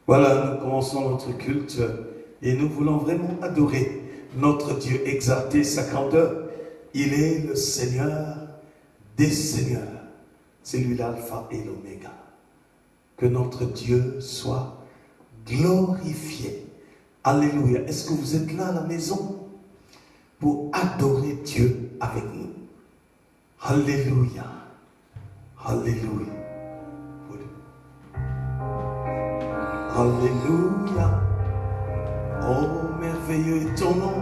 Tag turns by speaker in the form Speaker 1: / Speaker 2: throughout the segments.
Speaker 1: Voilà, nous commençons notre culte et nous voulons vraiment adorer notre Dieu, exalter sa grandeur. Il est le Seigneur des Seigneurs. C'est lui l'alpha et l'oméga. Que notre Dieu soit glorifié. Alléluia. Est-ce que vous êtes là à la maison pour adorer Dieu avec nous? Alléluia. Alléluia. Alléluia. Oh, merveilleux est ton nom.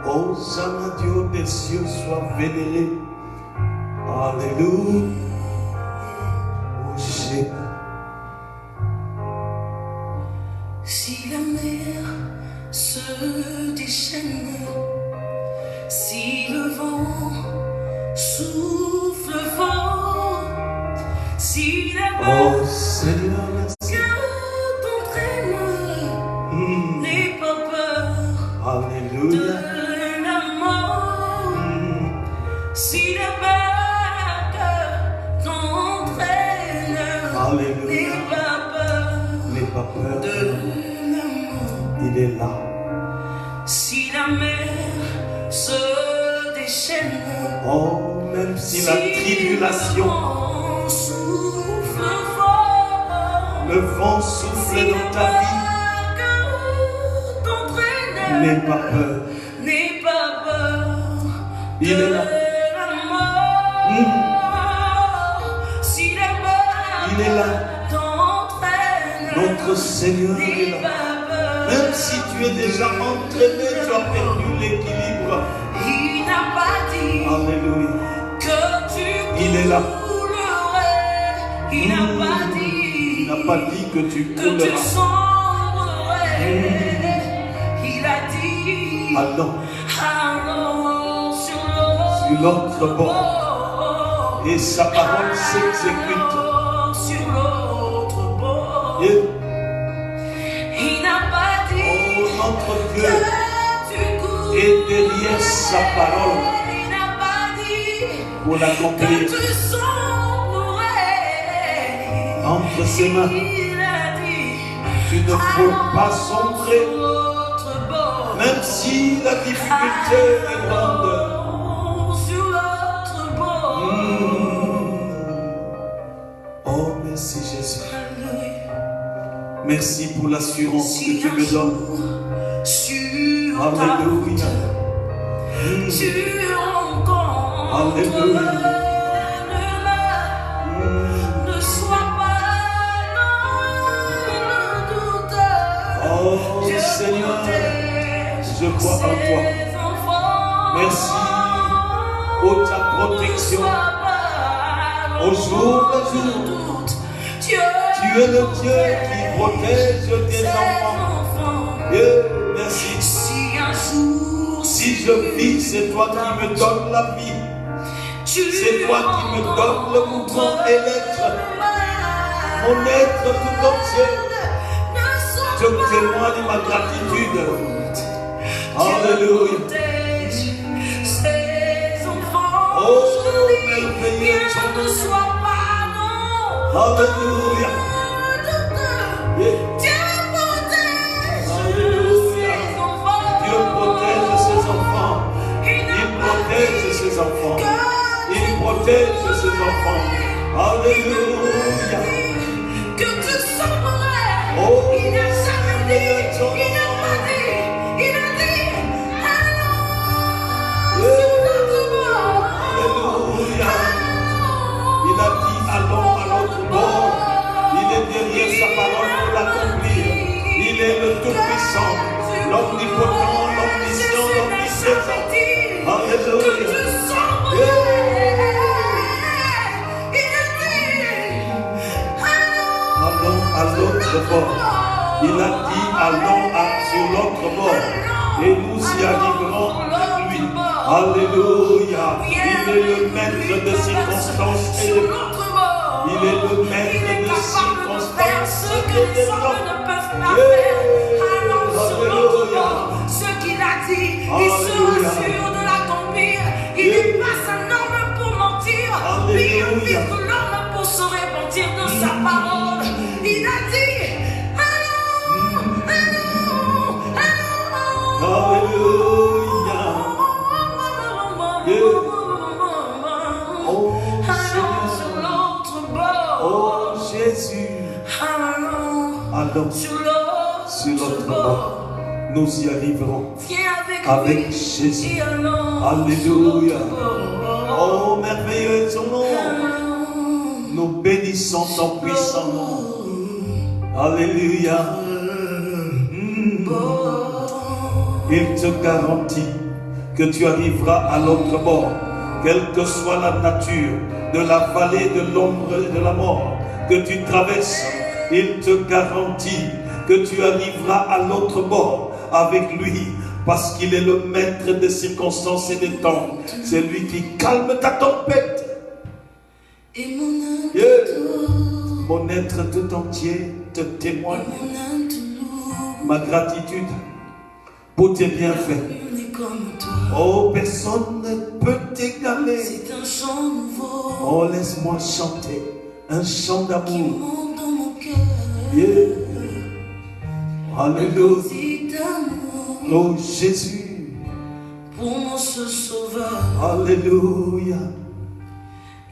Speaker 1: Oh, Hosanna, Dieu des cieux, soit vénéré. Alléluia. Oh, Jésus.
Speaker 2: Si la mer se déchaîne, si le vent souffle fort, si la mer
Speaker 1: Oh, Seigneur, merci.
Speaker 2: N'aie pas peur
Speaker 1: Alléluia.
Speaker 2: de la mort. Si la vague t'entraîne,
Speaker 1: Alléluia.
Speaker 2: n'aie pas peur
Speaker 1: de
Speaker 2: la mort.
Speaker 1: Il est là.
Speaker 2: Si la mer se déchaîne,
Speaker 1: Oh, même si la tribulation,
Speaker 2: le vent souffle fort,
Speaker 1: le vent souffle dans ta vie, n'aie pas peur.
Speaker 2: N'aie pas peur.
Speaker 1: Il est là.
Speaker 2: Si la mort
Speaker 1: Il est là.
Speaker 2: t'entraîne,
Speaker 1: Notre Seigneur est là. Même si tu es déjà entraîné, tu as perdu l'équilibre.
Speaker 2: il n'a pas dit
Speaker 1: Alléluia.
Speaker 2: que tu
Speaker 1: Il est là.
Speaker 2: coulerais. Il n'a pas
Speaker 1: Il n'a
Speaker 2: dit
Speaker 1: pas dit que tu
Speaker 2: que tu
Speaker 1: couleras.
Speaker 2: sombrerais. Il a dit
Speaker 1: Allons
Speaker 2: allons sur
Speaker 1: l'autre bord. Et sa parole s'exécute.
Speaker 2: Sur l'autre bord.
Speaker 1: Et,
Speaker 2: Il n'a pas dit
Speaker 1: oh, notre Dieu
Speaker 2: que tu cours.
Speaker 1: est derrière sa parole
Speaker 2: Il n'a pas dit
Speaker 1: pour l'accomplir.
Speaker 2: que tu sombrerais.
Speaker 1: Entre ses mains,
Speaker 2: Il a dit
Speaker 1: tu ne peux pas sombrer,
Speaker 2: sur l'autre bord.
Speaker 1: même si la difficulté est grande.
Speaker 2: Sur l'autre bord.
Speaker 1: Oh, merci Jésus.
Speaker 2: Alléluia.
Speaker 1: Merci pour l'assurance que
Speaker 2: Si
Speaker 1: tu
Speaker 2: un
Speaker 1: me donnes.
Speaker 2: jour sur ta
Speaker 1: Alléluia.
Speaker 2: route, tu rencontres
Speaker 1: Alléluia.
Speaker 2: le mal, ne sois pas dans le doute.
Speaker 1: Oh
Speaker 2: Dieu
Speaker 1: Seigneur,
Speaker 2: protège
Speaker 1: je crois en toi.
Speaker 2: ses enfants.
Speaker 1: Merci pour ta protection.
Speaker 2: Ne sois pas
Speaker 1: Au jour le
Speaker 2: dans
Speaker 1: jour.
Speaker 2: le doute. Dieu
Speaker 1: Tu es le Dieu qui protège tes
Speaker 2: ses
Speaker 1: enfants.
Speaker 2: enfants.
Speaker 1: Et merci.
Speaker 2: Si un jour
Speaker 1: Si je vis, c'est toi qui me donnes la vie. C'est toi qui me donnes le mouvement et l'être. Mon être tout entier. Je témoigne ma gratitude. Alléluia. Oh, merveilleux ton
Speaker 2: Ne
Speaker 1: nom.
Speaker 2: sois pas non.
Speaker 1: Alléluia.
Speaker 2: Dieu protège
Speaker 1: Alléluia.
Speaker 2: ses enfants.
Speaker 1: Dieu protège ses enfants.
Speaker 2: Il
Speaker 1: Il
Speaker 2: n'a pas
Speaker 1: protège
Speaker 2: dit
Speaker 1: ses enfants.
Speaker 2: que
Speaker 1: Il protège ses enfants. Alléluia.
Speaker 2: que tu sombrerais.
Speaker 1: Oh,
Speaker 2: Il n'a jamais dit.
Speaker 1: merveilleux ton
Speaker 2: Il n'a
Speaker 1: nom.
Speaker 2: pas dit. Il a dit allons
Speaker 1: Yeah.
Speaker 2: sur notre bord.
Speaker 1: Alléluia. Il a dit allons à l'autre bord. Il est derrière sa parole pour l'accomplir. Il est le Tout-Puissant, l'Omnipotent, l'Omniscient, l'Omniprésent. Alléluia. Allons à l'autre bord. Il a dit allons sur l'autre bord. Et nous y arriverons avec lui. Alléluia. Il est le maître de circonstances et de Il est le maître de circonstances et de temps. Alléluia.
Speaker 2: Ce qu'il a dit, il
Speaker 1: Alléluia.
Speaker 2: sera sûr de l'accomplir. Il n'est pas un homme pour mentir, ni un
Speaker 1: Alléluia.
Speaker 2: fils de l'homme pour se repentir de sa parole. Il a dit,
Speaker 1: Alors, sur l'autre bord, nous y arriverons avec Jésus. Alléluia. Oh, merveilleux est ton nom. Nous bénissons ton puissant nom. Alléluia. Il te garantit que tu arriveras à l'autre bord, quelle que soit la nature de la vallée de l'ombre et de la mort que tu traverses. Il te garantit que tu arriveras à l'autre bord avec lui, parce qu'il est le maître des circonstances et des temps. C'est lui qui calme ta tempête.
Speaker 2: Et mon
Speaker 1: Mon être tout entier te témoigne ma gratitude pour tes bienfaits. Oh, personne ne peut t'égaler.
Speaker 2: C'est un chant nouveau.
Speaker 1: Oh, laisse-moi chanter un chant
Speaker 2: Qui
Speaker 1: d'amour.
Speaker 2: monte dans mon cœur.
Speaker 1: Alléluia.
Speaker 2: C'est d'amour
Speaker 1: Oh, Jésus.
Speaker 2: pour mon seul sauveur.
Speaker 1: Alléluia.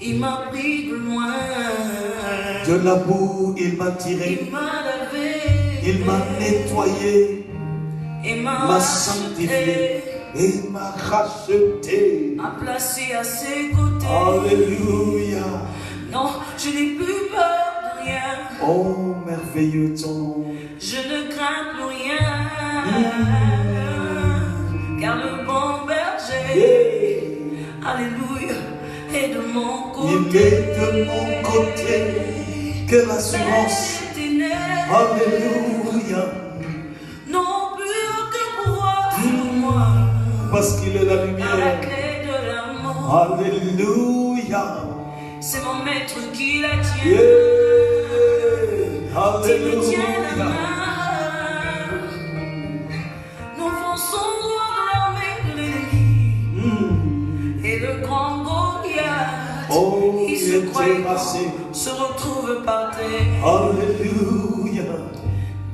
Speaker 2: Il m'a pris de loin.
Speaker 1: De la boue, il m'a tiré.
Speaker 2: Il m'a lavé.
Speaker 1: Il m'a nettoyé.
Speaker 2: Et
Speaker 1: M'a
Speaker 2: m'a
Speaker 1: sanctifié. Et m'a racheté.
Speaker 2: m'a placé à ses côtés.
Speaker 1: Alléluia.
Speaker 2: Non, je n'ai plus peur de rien.
Speaker 1: Oh, merveilleux ton nom.
Speaker 2: Je ne crains plus rien. Car le bon berger, alléluia, est de mon côté.
Speaker 1: Il est de mon côté. Quelle assurance. Alléluia.
Speaker 2: Non plus aucun pouvoir sur moi.
Speaker 1: Parce qu'il est la
Speaker 2: Par la
Speaker 1: lumière.
Speaker 2: clé de l'amour.
Speaker 1: Alléluia.
Speaker 2: C'est mon maître qui la tient.
Speaker 1: Yeah.
Speaker 2: Qui me tient la
Speaker 1: Alléluia.
Speaker 2: main. Nous fonçons droit dans l'armée de l'ennemi. Et le grand Goliath,
Speaker 1: Oh,
Speaker 2: il
Speaker 1: il
Speaker 2: se
Speaker 1: est
Speaker 2: croit
Speaker 1: terrassé.
Speaker 2: se retrouve par terre.
Speaker 1: Alléluia.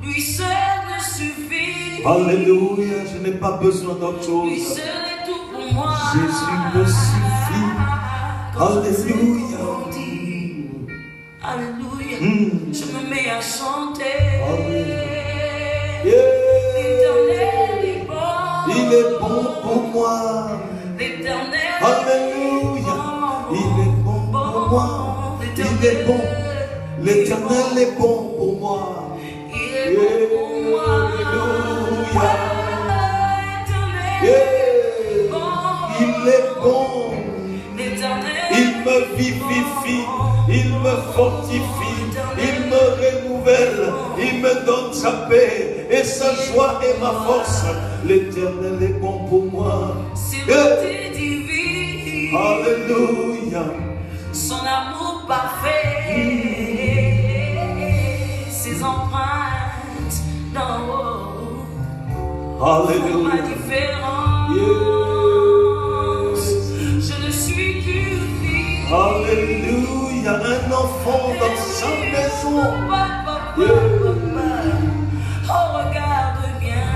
Speaker 2: Lui seul me suffit.
Speaker 1: Alléluia. Je n'ai pas besoin d'autre
Speaker 2: Lui
Speaker 1: chose.
Speaker 2: seul est tout pour moi.
Speaker 1: Jésus me suffit.
Speaker 2: Quand je sais
Speaker 1: Alléluia.
Speaker 2: grandir, alléluia,
Speaker 1: Mm.
Speaker 2: je me mets à chanter.
Speaker 1: Yeah.
Speaker 2: L'Éternel est bon.
Speaker 1: Il est bon pour moi.
Speaker 2: L'Éternel
Speaker 1: Alléluia. Il est bon pour moi. Il est bon. L'Éternel est bon pour moi.
Speaker 2: Il est bon pour moi.
Speaker 1: Alléluia.
Speaker 2: L'Éternel
Speaker 1: Yeah.
Speaker 2: est bon.
Speaker 1: Il est bon.
Speaker 2: L'Éternel
Speaker 1: Il me vivifie. Il me fortifie. Il me renouvelle. Il me donne sa paix et sa joie et ma force. L'Éternel est bon pour moi.
Speaker 2: c'est
Speaker 1: Yeah.
Speaker 2: beauté divine.
Speaker 1: Alléluia.
Speaker 2: Son amour parfait, ses empreintes d'en haut font ma
Speaker 1: Alléluia.
Speaker 2: différence.
Speaker 1: Yes.
Speaker 2: Je ne suis qu'une fille.
Speaker 1: Alléluia. Un enfant dans sa maison.
Speaker 2: Papa,
Speaker 1: Yeah.
Speaker 2: oh regarde bien,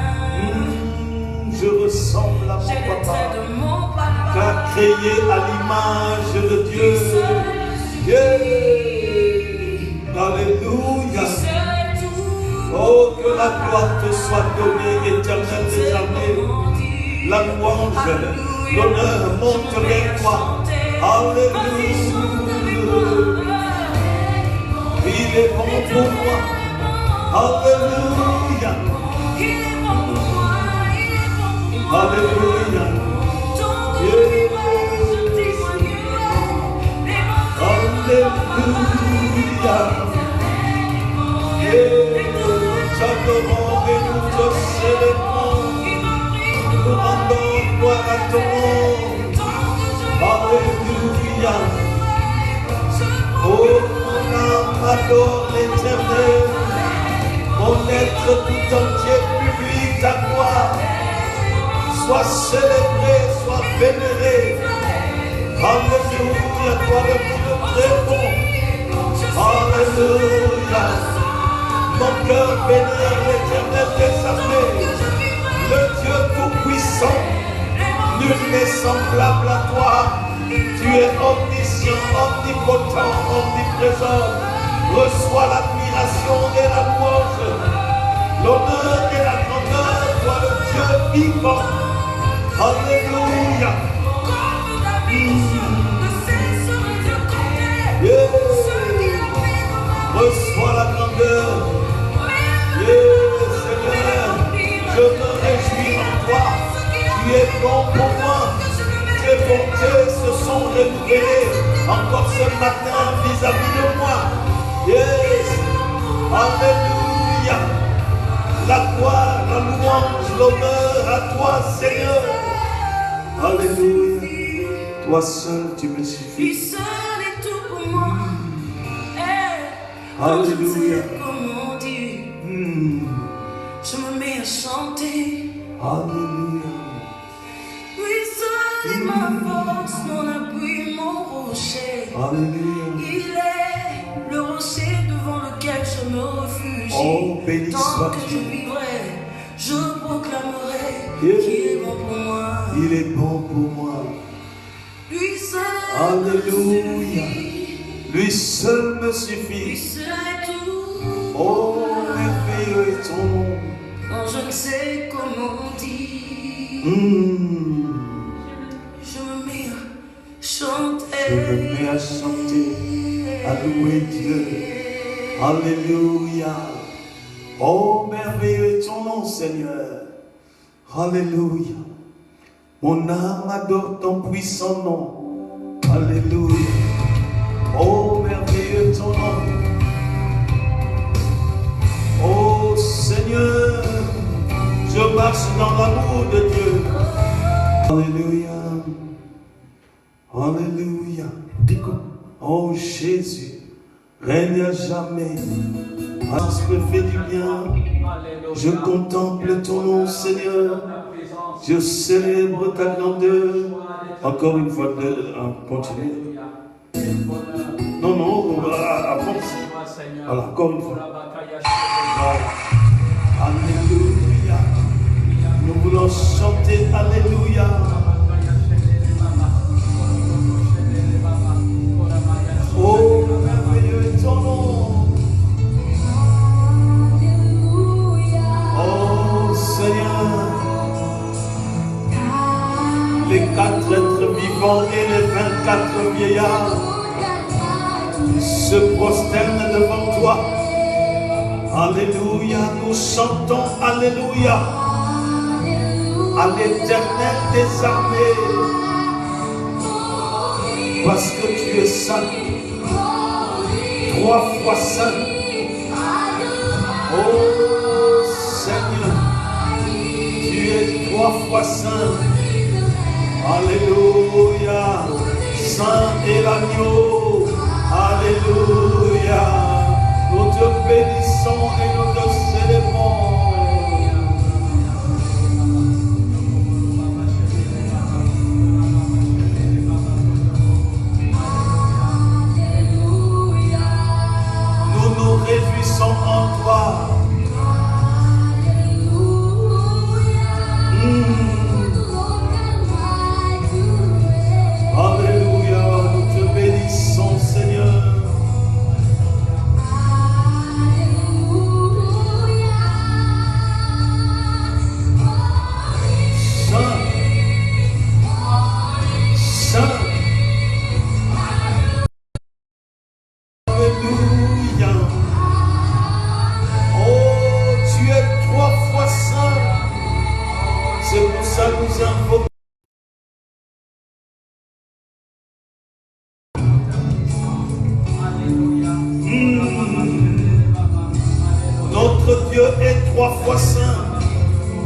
Speaker 1: Je ressemble à
Speaker 2: j'ai
Speaker 1: mon
Speaker 2: les traits
Speaker 1: papa,
Speaker 2: de mon papa.
Speaker 1: qu'a créé à l'image de
Speaker 2: Lui
Speaker 1: Dieu.
Speaker 2: seul me
Speaker 1: Yeah.
Speaker 2: suffit.
Speaker 1: Alléluia.
Speaker 2: Lui seul est tout.
Speaker 1: Oh, que la gloire te soit donnée, éternel des armées. La louange, l'honneur montre-les-toi. Alléluia. Il est bon pour moi. Alléluia. Alléluia. Alléluia. Et nous t'adorons et nous te célébrons. Nous rendons gloire à ton nom. Alléluia. Oh, mon âme adore l'Éternel. Mon être tout entier publie ta gloire. Sois célébré, sois vénéré. Alléluia, toi le Dieu très bon. Alléluia. Mon cœur vénère l'Éternel des armées, le Dieu tout-puissant. Nul n'est semblable à toi. Tu es omniscient, omnipotent, omniprésent. Reçois l'admiration bon pour moi. Tes bontés se sont renouvelées encore ce matin vis-à-vis de moi. Yes. Alléluia. La gloire, la louange, l'honneur à toi, Seigneur. Alléluia. Toi seul, tu me suffis.
Speaker 2: Lui seul est tout pour moi.
Speaker 1: Alléluia.
Speaker 2: Je ne sais comment dire. Je me mets à chanter.
Speaker 1: Alléluia.
Speaker 2: Lui seul est ma force, mon appui, mon rocher.
Speaker 1: Alléluia.
Speaker 2: Il est le rocher devant lequel je me refugie.
Speaker 1: Oh, béni
Speaker 2: tant
Speaker 1: sois
Speaker 2: que
Speaker 1: tu.
Speaker 2: je vivrai, je proclamerai
Speaker 1: Yeah.
Speaker 2: qu'il est bon pour moi.
Speaker 1: Il est bon pour moi.
Speaker 2: Lui seul
Speaker 1: Alléluia.
Speaker 2: me suffit.
Speaker 1: Lui seul me
Speaker 2: Lui
Speaker 1: suffit.
Speaker 2: seul est tout.
Speaker 1: Oh, merveilleux est ton nom.
Speaker 2: Quand je ne sais comment dire, je me mets à chanter.
Speaker 1: Je me mets à chanter, à louer Dieu. Alléluia. Oh, merveilleux est ton nom, Seigneur. Alléluia. Mon âme adore ton puissant nom. Alléluia. Oh, merveilleux est ton nom. Oh, Seigneur, je marche dans l'amour de Dieu. Alléluia. Alléluia. Oh, Jésus, règne à jamais. Parce que fait du bien. Je contemple ton nom, Seigneur. Je célèbre ta grandeur. Encore une fois, continuez. Non, avance. Voilà, encore une fois. Voilà. Alléluia. Nous voulons chanter Alléluia. Oh, merveilleux est ton nom. Oh, Seigneur. Les 4 êtres vivants et les 24 vieillards se prosternent devant toi. Alléluia, nous chantons Alléluia à l'Éternel des armées, parce que tu es saint, 3 fois saint. Oh Seigneur, tu es 3 fois saint. Alléluia, saint est l'agneau. Alléluia, nous te bénissons et nous te célébrons. Nous nous réjouissons en toi. Alléluia, nous te bénissons, Seigneur. Saint, Saint. Alléluia. Oh, tu es 3 fois saint. C'est pour ça que nous invoquons. Notre Dieu est 3 fois saint.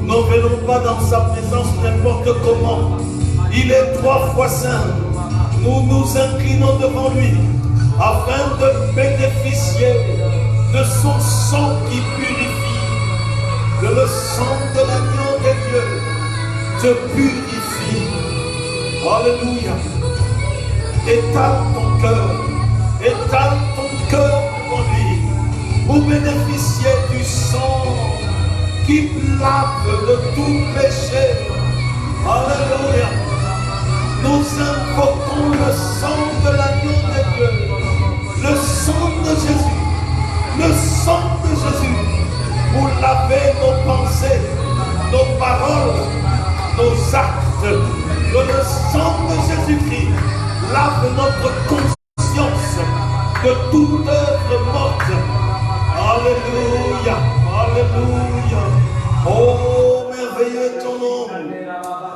Speaker 1: Ne venons pas dans sa présence n'importe comment. Il est 3 fois saint. Nous nous inclinons devant lui afin de bénéficier de son sang qui purifie. Que le sang de l'agneau de Dieu te purifie. Alléluia. Étale ton cœur pour lui, pour bénéficier du sang qui lave de tout péché. Alléluia. Nous invoquons le sang de l'agneau de Dieu, le sang de Jésus, le sang de Jésus, pour laver nos pensées, nos paroles, nos actes. Que le sang de Jésus-Christ lave notre conscience de toute œuvre morte. Alléluia, alléluia. Oh, merveilleux est ton nom.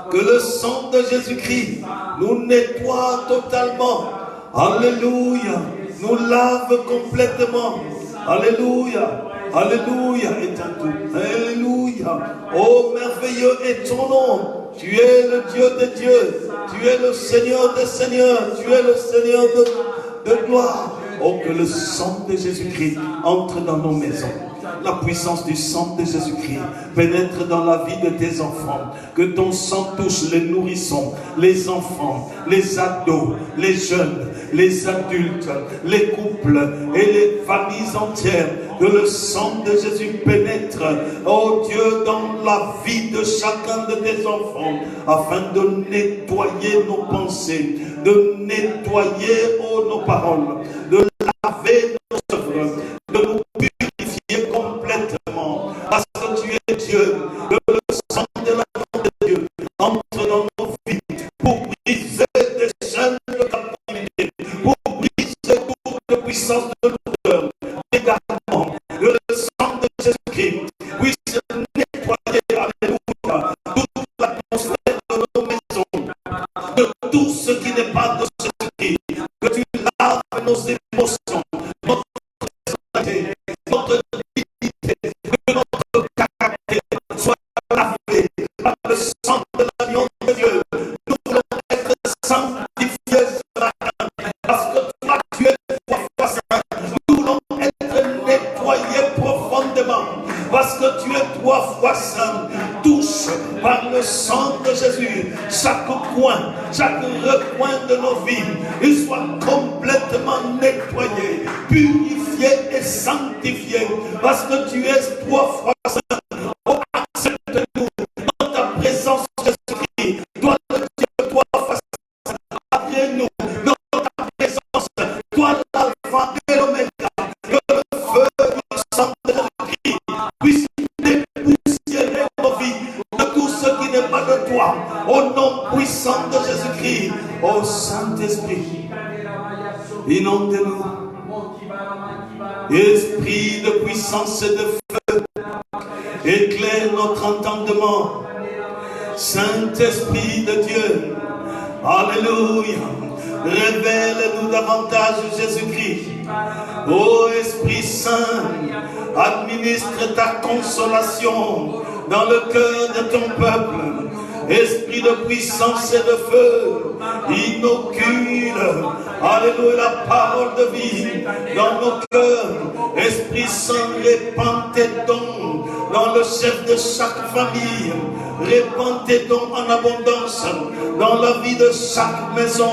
Speaker 1: Que le sang de Jésus-Christ nous nettoie totalement. Alléluia. Nous lave complètement. Alléluia. Alléluia est un tout. Alléluia. Oh, merveilleux est ton nom. Tu es le Dieu des dieux. Tu es le Seigneur des seigneurs. Tu es le Seigneur de gloire. Oh, que le sang de Jésus-Christ entre dans nos maisons. La puissance du sang de Jésus-Christ pénètre dans la vie de tes enfants. Que ton sang touche les nourrissons, les enfants, les ados, les jeunes, les adultes, les couples et les familles entières. Que le sang de Jésus pénètre, oh Dieu, dans la vie de chacun de tes enfants, afin de nettoyer nos pensées, de nettoyer, oh, nos paroles, de laver nos œuvres, de nous purifier complètement, parce que tu es Dieu. Que le sang de l'amour de Dieu entre dans nos vies pour briser des chaînes de captivité, pour briser toute puissance de l'odeur, également. Que le sang de Jésus-Christ puisse nettoyer, alléluia, toute l'atmosphère de nos maisons, de tout ce qui n'est pas de Jésus-Christ. Que tu laves nos émotions, notre personnalité, notre dignité, que notre caractère soit lavé par le sang de l'agneau de Dieu. Nous voulons être sanctifiés ce matin, parce que toi, tu es toi saint. Nous voulons être nettoyés profondément, parce que tu es trois fois saint. Touche par le sang de Jésus chaque coin, chaque recoin de nos vies, il soit complètement nettoyé, purifié et sanctifié, parce que tu es trois fois saint. Oh, accepte-nous dans ta présence, Jésus-Christ. Toi, le Dieu, trois fois saint, après-nous dans ta présence. Toi, l'alpha et l'oméga. Que le feu du sang de Jésus-Christ puisse dépoussiérer nos vies de tout ce qui n'est pas de toi. Au nom puissant de Jésus-Christ. Ô Saint-Esprit, inonde-nous. Esprit de puissance et de feu, éclaire notre entendement. Saint-Esprit de Dieu, alléluia, révèle-nous davantage Jésus-Christ. Ô Esprit Saint, administre ta consolation dans le cœur de ton peuple. Esprit de puissance et de feu, inocule, alléluia, la parole de vie dans nos cœurs. Esprit Saint, répand tes dons dans le chef de chaque famille. Répand tes dons en abondance dans la vie de chaque maison,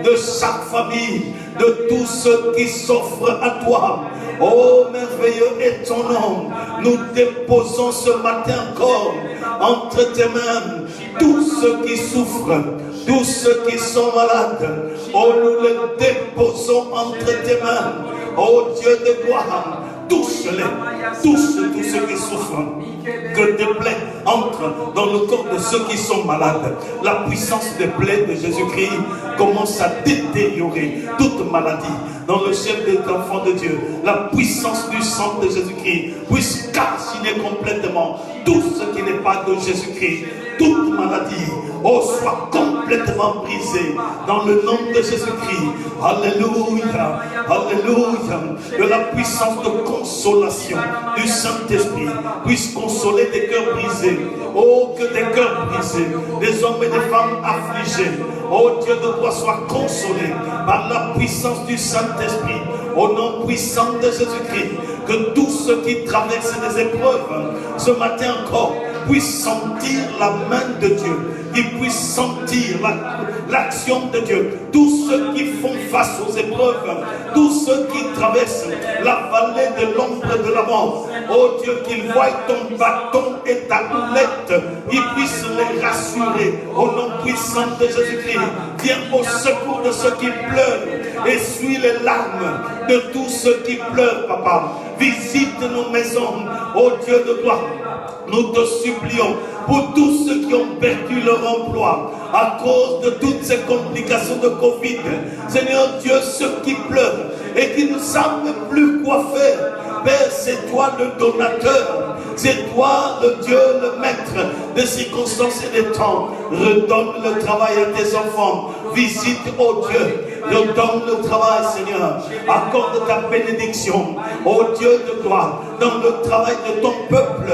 Speaker 1: de chaque famille, de tous ceux qui s'offrent à toi. Oh, merveilleux est ton nom. Nous déposons ce matin encore entre tes mains tous ceux qui souffrent, tous ceux qui sont malades. Oh, nous les déposons entre tes mains. Oh Dieu de gloire, touche-les, touche tous ceux qui souffrent. Que tes plaies entrent dans le corps de ceux qui sont malades. La puissance des plaies de Jésus-Christ commence à détériorer toute maladie dans le chef des enfants de Dieu. La puissance du sang de Jésus-Christ puisse calciner complètement tout ce qui n'est pas de Jésus-Christ. Toute maladie, oh, soit complètement brisée dans le nom de Jésus-Christ. Alléluia, alléluia. Que la puissance de consolation du Saint-Esprit puisse consoler des cœurs brisés. Oh, que des cœurs brisés, des hommes et des femmes affligés, oh Dieu de gloire, soit consolé par la puissance du Saint-Esprit. Au nom puissant de Jésus-Christ, que tous ceux qui traversent des épreuves ce matin encore puissent sentir la main de Dieu, qu'ils puissent sentir l'action de Dieu. Tous ceux qui font face aux épreuves, tous ceux qui traversent la vallée de l'ombre de la mort, oh Dieu, qu'ils voient ton bâton et ta houlette, ils puissent les rassurer. Au nom puissant de Jésus-Christ, viens au secours de ceux qui pleurent, essuie les larmes de tous ceux qui pleurent, papa. Visite nos maisons, oh Dieu de gloire. Nous te supplions pour tous ceux qui ont perdu leur emploi à cause de toutes ces complications de Covid. Seigneur Dieu, ceux qui pleurent et qui ne savent plus quoi faire. Père, c'est toi le donateur. C'est toi le Dieu, le maître des circonstances et des temps. Redonne le travail à tes enfants. Visite, oh Dieu. Redonne le travail, Seigneur. Accorde ta bénédiction, oh Dieu de gloire, dans le travail de ton peuple.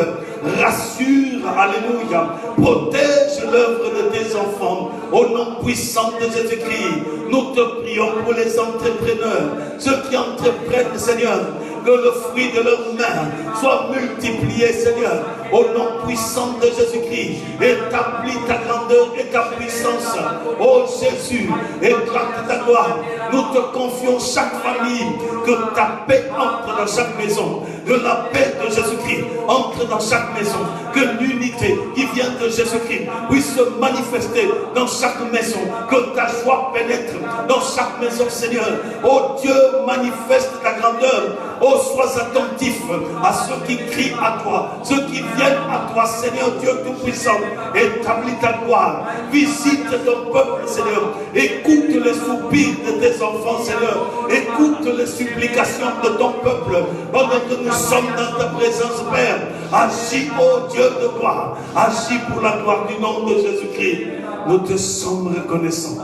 Speaker 1: Rassure, alléluia. Protège l'œuvre de tes enfants. Au nom puissant de Jésus-Christ, nous te prions pour les entrepreneurs, ceux qui entreprennent, Seigneur, que le fruit de leurs mains soit multiplié, Seigneur, au nom puissant de Jésus-Christ. Établis ta grandeur et ta puissance, ô Jésus, éclate ta gloire. Nous te confions chaque famille, que ta paix entre dans chaque maison, que la paix de Jésus-Christ entre dans chaque maison, que l'unité qui vient de Jésus-Christ puisse se manifester dans chaque maison, que ta joie pénètre dans chaque maison, Seigneur. Ô Dieu, manifeste ta grandeur. Oh, sois attentif à ceux qui crient à toi, ceux qui viennent à toi, Seigneur Dieu Tout-Puissant. Établis ta gloire, visite ton peuple, Seigneur. Écoute les soupirs de tes enfants, Seigneur. Écoute les supplications de ton peuple. Pendant que nous sommes dans ta présence, Père, agis, oh Dieu de gloire, agis pour la gloire du nom de Jésus-Christ. Nous te sommes reconnaissants.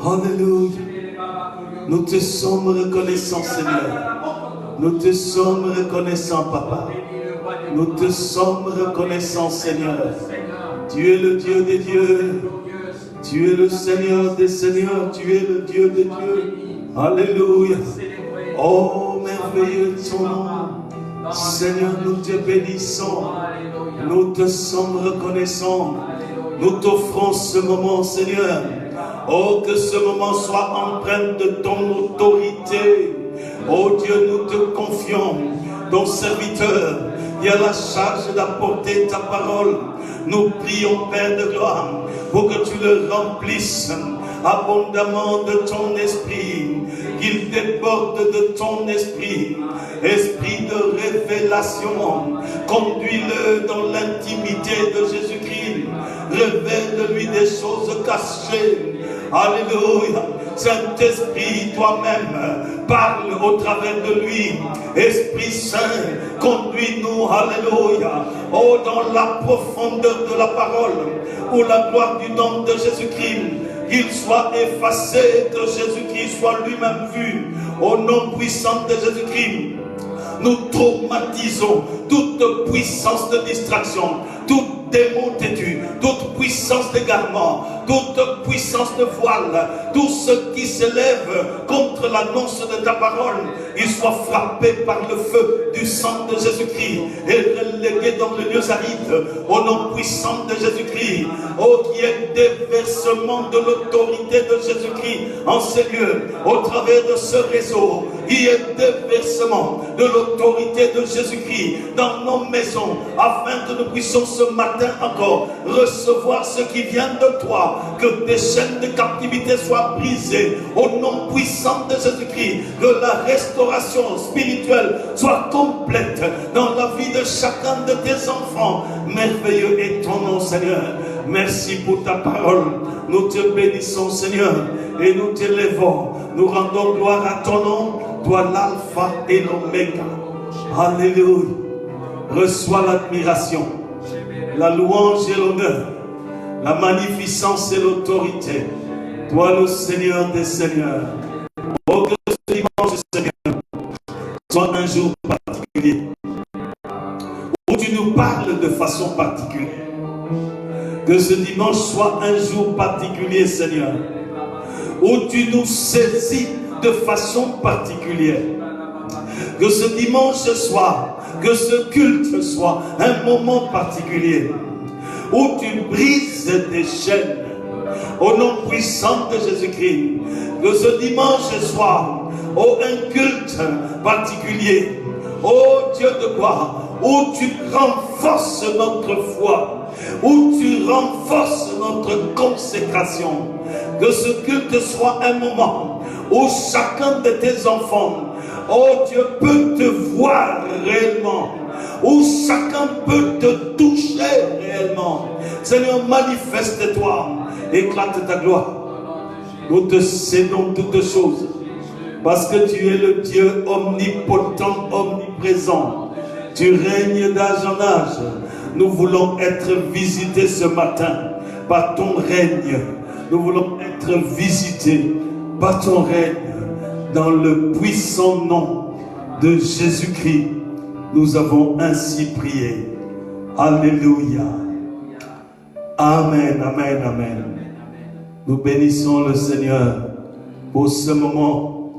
Speaker 1: Alléluia. Nous te sommes reconnaissants, Seigneur. Nous te sommes reconnaissants, Papa. Nous te sommes reconnaissants, Seigneur. Tu es le Dieu des dieux. Tu es le Seigneur des seigneurs. Tu es le Dieu des dieux. Alléluia. Oh, merveilleux ton nom. Seigneur, nous te bénissons. Nous te sommes reconnaissants. Nous t'offrons ce moment, Seigneur. Oh, que ce moment soit empreint de ton autorité. Oh Dieu, nous te confions, ton serviteur, qui a la charge d'apporter ta parole. Nous prions, Père de gloire, pour que tu le remplisses abondamment de ton esprit, qu'il déborde de ton esprit, esprit de révélation. Conduis-le dans l'intimité de Jésus-Christ. Révèle-lui des choses cachées. Alléluia. Saint-Esprit, toi-même, parle au travers de lui. Esprit Saint, conduis-nous, alléluia, oh, dans la profondeur de la parole, pour la gloire du nom de Jésus-Christ. Qu'il soit effacé, que Jésus-Christ soit lui-même vu. Au nom puissant de Jésus-Christ, nous traumatisons toute puissance de distraction, toute démon têtu, toute puissance d'égarement, toute puissance de voile, tout ce qui s'élève contre l'annonce de ta parole, il soit frappé par le feu du sang de Jésus-Christ et relégué dans le lieu aride, au nom puissant de Jésus-Christ. Oh, qui est déversement de l'autorité de Jésus-Christ en ces lieux, au travers de ce réseau, qui est déversement de l'autorité de Jésus-Christ dans nos maisons, afin que nous puissions ce matin encore recevoir ce qui vient de toi, que tes chaînes de captivité soient brisées au nom puissant de Jésus-Christ, que la restauration spirituelle soit complète dans la vie de chacun de tes enfants. Merveilleux est ton nom, Seigneur. Merci pour ta parole. Nous te bénissons, Seigneur, et nous t'élèvons. Nous rendons gloire à ton nom, toi l'alpha et l'oméga. Alléluia. Reçois l'admiration, la louange et l'honneur, la magnificence et l'autorité. Toi le Seigneur des Seigneurs. Oh, que ce dimanche, Seigneur, soit un jour particulier, où tu nous parles de façon particulière. Que ce dimanche soit un jour particulier, Seigneur, où tu nous saisis de façon particulière. Que ce dimanche soir, que ce culte soit un moment particulier, où tu brises des chaînes, au nom puissant de Jésus-Christ. Que ce dimanche soir, oh, un culte particulier, oh Dieu de gloire, où tu renforces notre foi, où tu renforces notre consécration. Que ce culte soit un moment où chacun de tes enfants, oh Dieu, peut te voir réellement, où chacun peut te toucher réellement. Seigneur, manifeste-toi, éclate ta gloire. Nous te cédons toutes choses Parce que tu es le Dieu omnipotent, omniprésent. Tu règnes d'âge en âge. Nous voulons être visités ce matin par ton règne. Nous voulons être visités par ton règne. Dans le puissant nom de Jésus-Christ, nous avons ainsi prié. Alléluia. Amen, amen, amen. Nous bénissons le Seigneur pour ce moment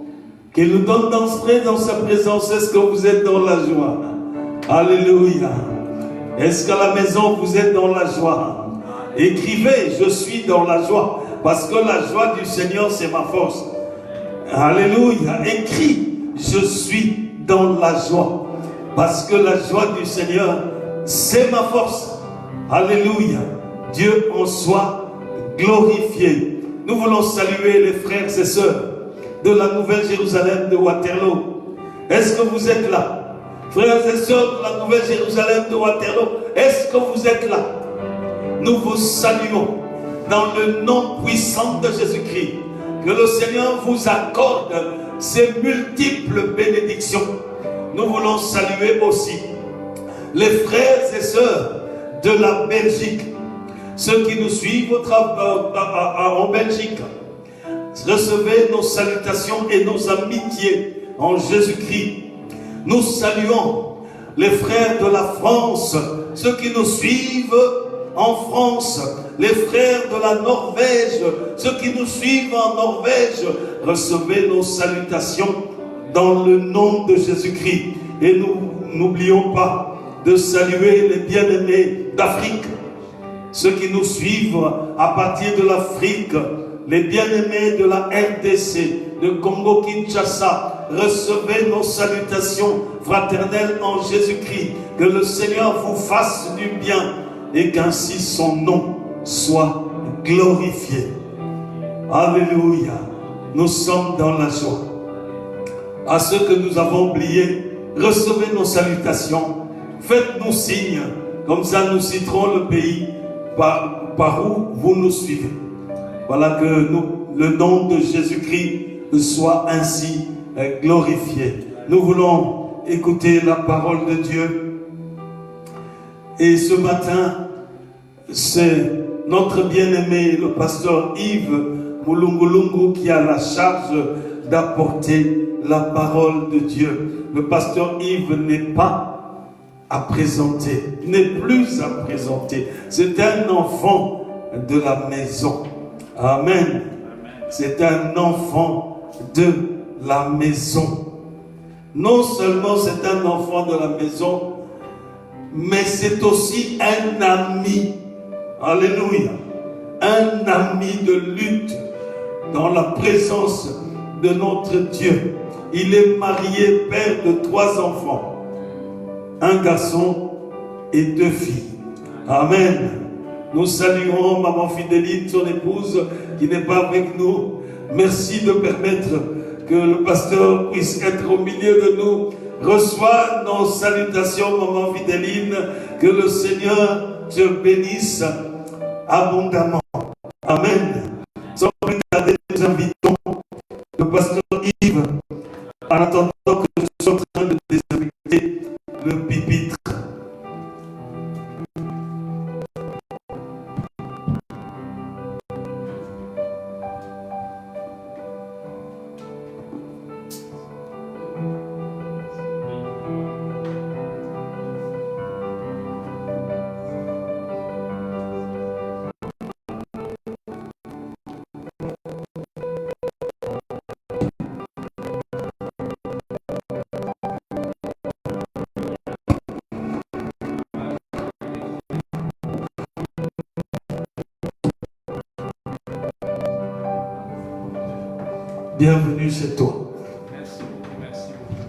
Speaker 1: qu'il nous donne d'entrer dans sa présence. Est-ce que vous êtes dans la joie? Alléluia. Est-ce qu'à la maison vous êtes dans la joie? Écrivez, je suis dans la joie, parce que la joie du Seigneur c'est ma force. Alléluia. Écris, je suis dans la joie, parce que la joie du Seigneur c'est ma force. Alléluia. Dieu en soit glorifié. Nous voulons saluer les frères et sœurs de la Nouvelle Jérusalem de Waterloo. Est-ce que vous êtes là? Frères et sœurs de la Nouvelle Jérusalem de Waterloo, est-ce que vous êtes là? Nous vous saluons dans le nom puissant de Jésus-Christ. Que le Seigneur vous accorde ses multiples bénédictions. Nous voulons saluer aussi les frères et sœurs de la Belgique, ceux qui nous suivent en Belgique. Recevez nos salutations et nos amitiés en Jésus-Christ. Nous saluons les frères de la France, ceux qui nous suivent en France, les frères de la Norvège, ceux qui nous suivent en Norvège. Recevez nos salutations dans le nom de Jésus-Christ. Et nous n'oublions pas de saluer les bien-aimés d'Afrique, ceux qui nous suivent à partir de l'Afrique, les bien-aimés de la RDC, de Congo-Kinshasa. Recevez nos salutations fraternelles en Jésus-Christ. Que le Seigneur vous fasse du bien et qu'ainsi son nom soit glorifié. Alléluia. Nous sommes dans la joie. À ceux que nous avons oubliés, recevez nos salutations. Faites-nous signe, comme ça nous citerons le pays par où vous nous suivez. Voilà, que le nom de Jésus-Christ soit ainsi glorifié. Nous voulons écouter la parole de Dieu. Et ce matin, c'est notre bien-aimé, le pasteur Yves Mulungulungu, qui a la charge d'apporter la parole de Dieu. Le pasteur Yves n'est pas à présenter, n'est plus à présenter. C'est un enfant de la maison. Amen. C'est un enfant de la maison. Non seulement c'est un enfant de la maison, mais c'est aussi un ami. Alléluia. Un ami de lutte dans la présence de notre Dieu. Il est marié, père de 3 enfants. Un garçon et 2 filles. Amen. Nous saluons maman Fidéline, son épouse, qui n'est pas avec nous. Merci de permettre que le pasteur puisse être au milieu de nous. Reçois nos salutations, maman Fidéline. Que le Seigneur te bénisse abondamment. Amen. Sans plus tarder, nous invitons le pasteur Yves, en attendant que je sois en train de désinfecter le pupitre. Bienvenue chez toi.
Speaker 3: Merci beaucoup, merci beaucoup.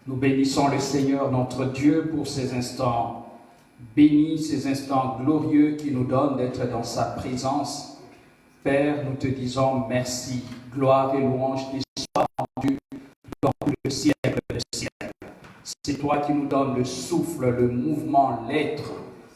Speaker 3: Nous bénissons le Seigneur, notre Dieu, pour ces instants bénis, ces instants glorieux qu'il nous donne d'être dans sa présence. Père, nous te disons merci, gloire et louange qui soient rendues dans le siècle des siècles. C'est toi qui nous donnes le souffle, le mouvement, l'être.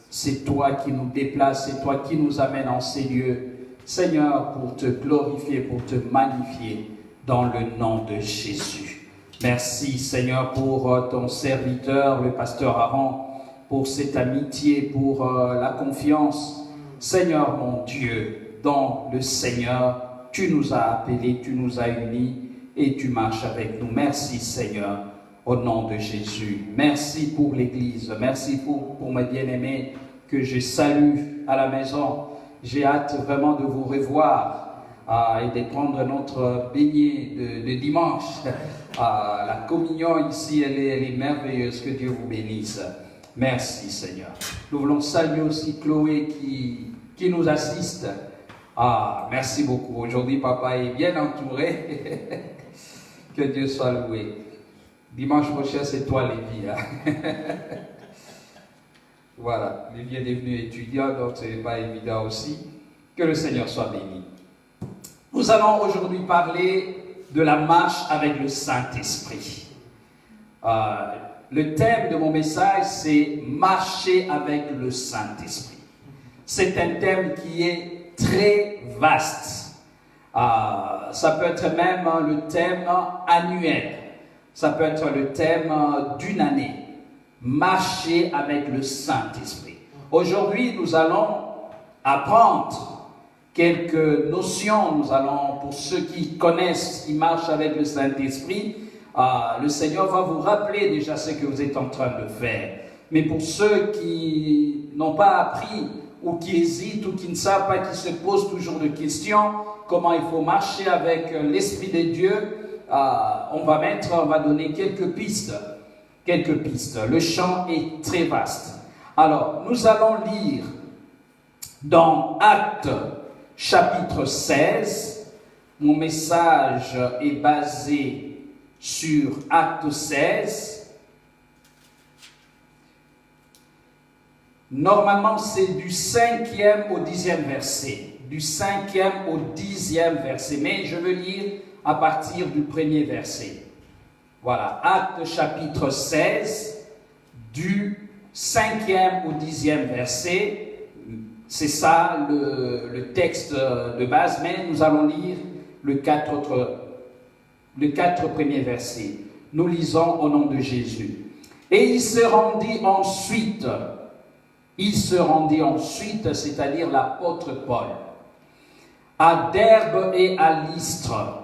Speaker 3: C'est toi qui nous déplaces, c'est toi qui nous amènes en ces lieux. Seigneur, pour te glorifier, pour te magnifier, dans le nom de Jésus. Merci, Seigneur, pour ton serviteur, le pasteur Aaron, pour cette amitié, pour la confiance. Seigneur, mon Dieu, dans le Seigneur, tu nous as appelés, tu nous as unis et tu marches avec nous. Merci, Seigneur, au nom de Jésus. Merci pour l'Église, merci pour mes bien-aimés que je salue à la maison. J'ai hâte vraiment de vous revoir et de prendre notre beignet de dimanche. La communion ici, elle est merveilleuse. Que Dieu vous bénisse. Merci Seigneur. Nous voulons saluer aussi Chloé qui nous assiste. Merci beaucoup. Aujourd'hui, papa est bien entouré. Que Dieu soit loué. Dimanche prochain, c'est toi, Lévi. Voilà, Lévi est devenu étudiant, donc ce n'est pas évident aussi. Que le Seigneur soit béni. Nous allons aujourd'hui parler de la marche avec le Saint-Esprit. Le thème de mon message, c'est marcher avec le Saint-Esprit. C'est un thème qui est très vaste. Ça peut être même le thème annuel. Ça peut être le thème d'une année. Marcher avec le Saint-Esprit. Aujourd'hui, nous allons apprendre quelques notions. Nous allons, pour ceux qui connaissent, qui marchent avec le Saint-Esprit, le Seigneur va vous rappeler déjà ce que vous êtes en train de faire. Mais pour ceux qui n'ont pas appris, ou qui hésitent, ou qui ne savent pas, qui se posent toujours des questions, comment il faut marcher avec l'Esprit de Dieu, on va donner quelques pistes. Quelques pistes. Le champ est très vaste. Alors, nous allons lire dans Actes chapitre 16. Mon message est basé sur Actes 16. Normalement, c'est du 5e au 10e verset. Du 5e au 10e verset. Mais je veux lire à partir du premier verset. Voilà, Actes chapitre 16, du 5e au 10e verset. C'est ça le texte de base, mais nous allons lire les quatre premiers versets. Nous lisons au nom de Jésus. Et il se rendit ensuite, c'est-à-dire l'apôtre Paul, à Derbe et à Lystre.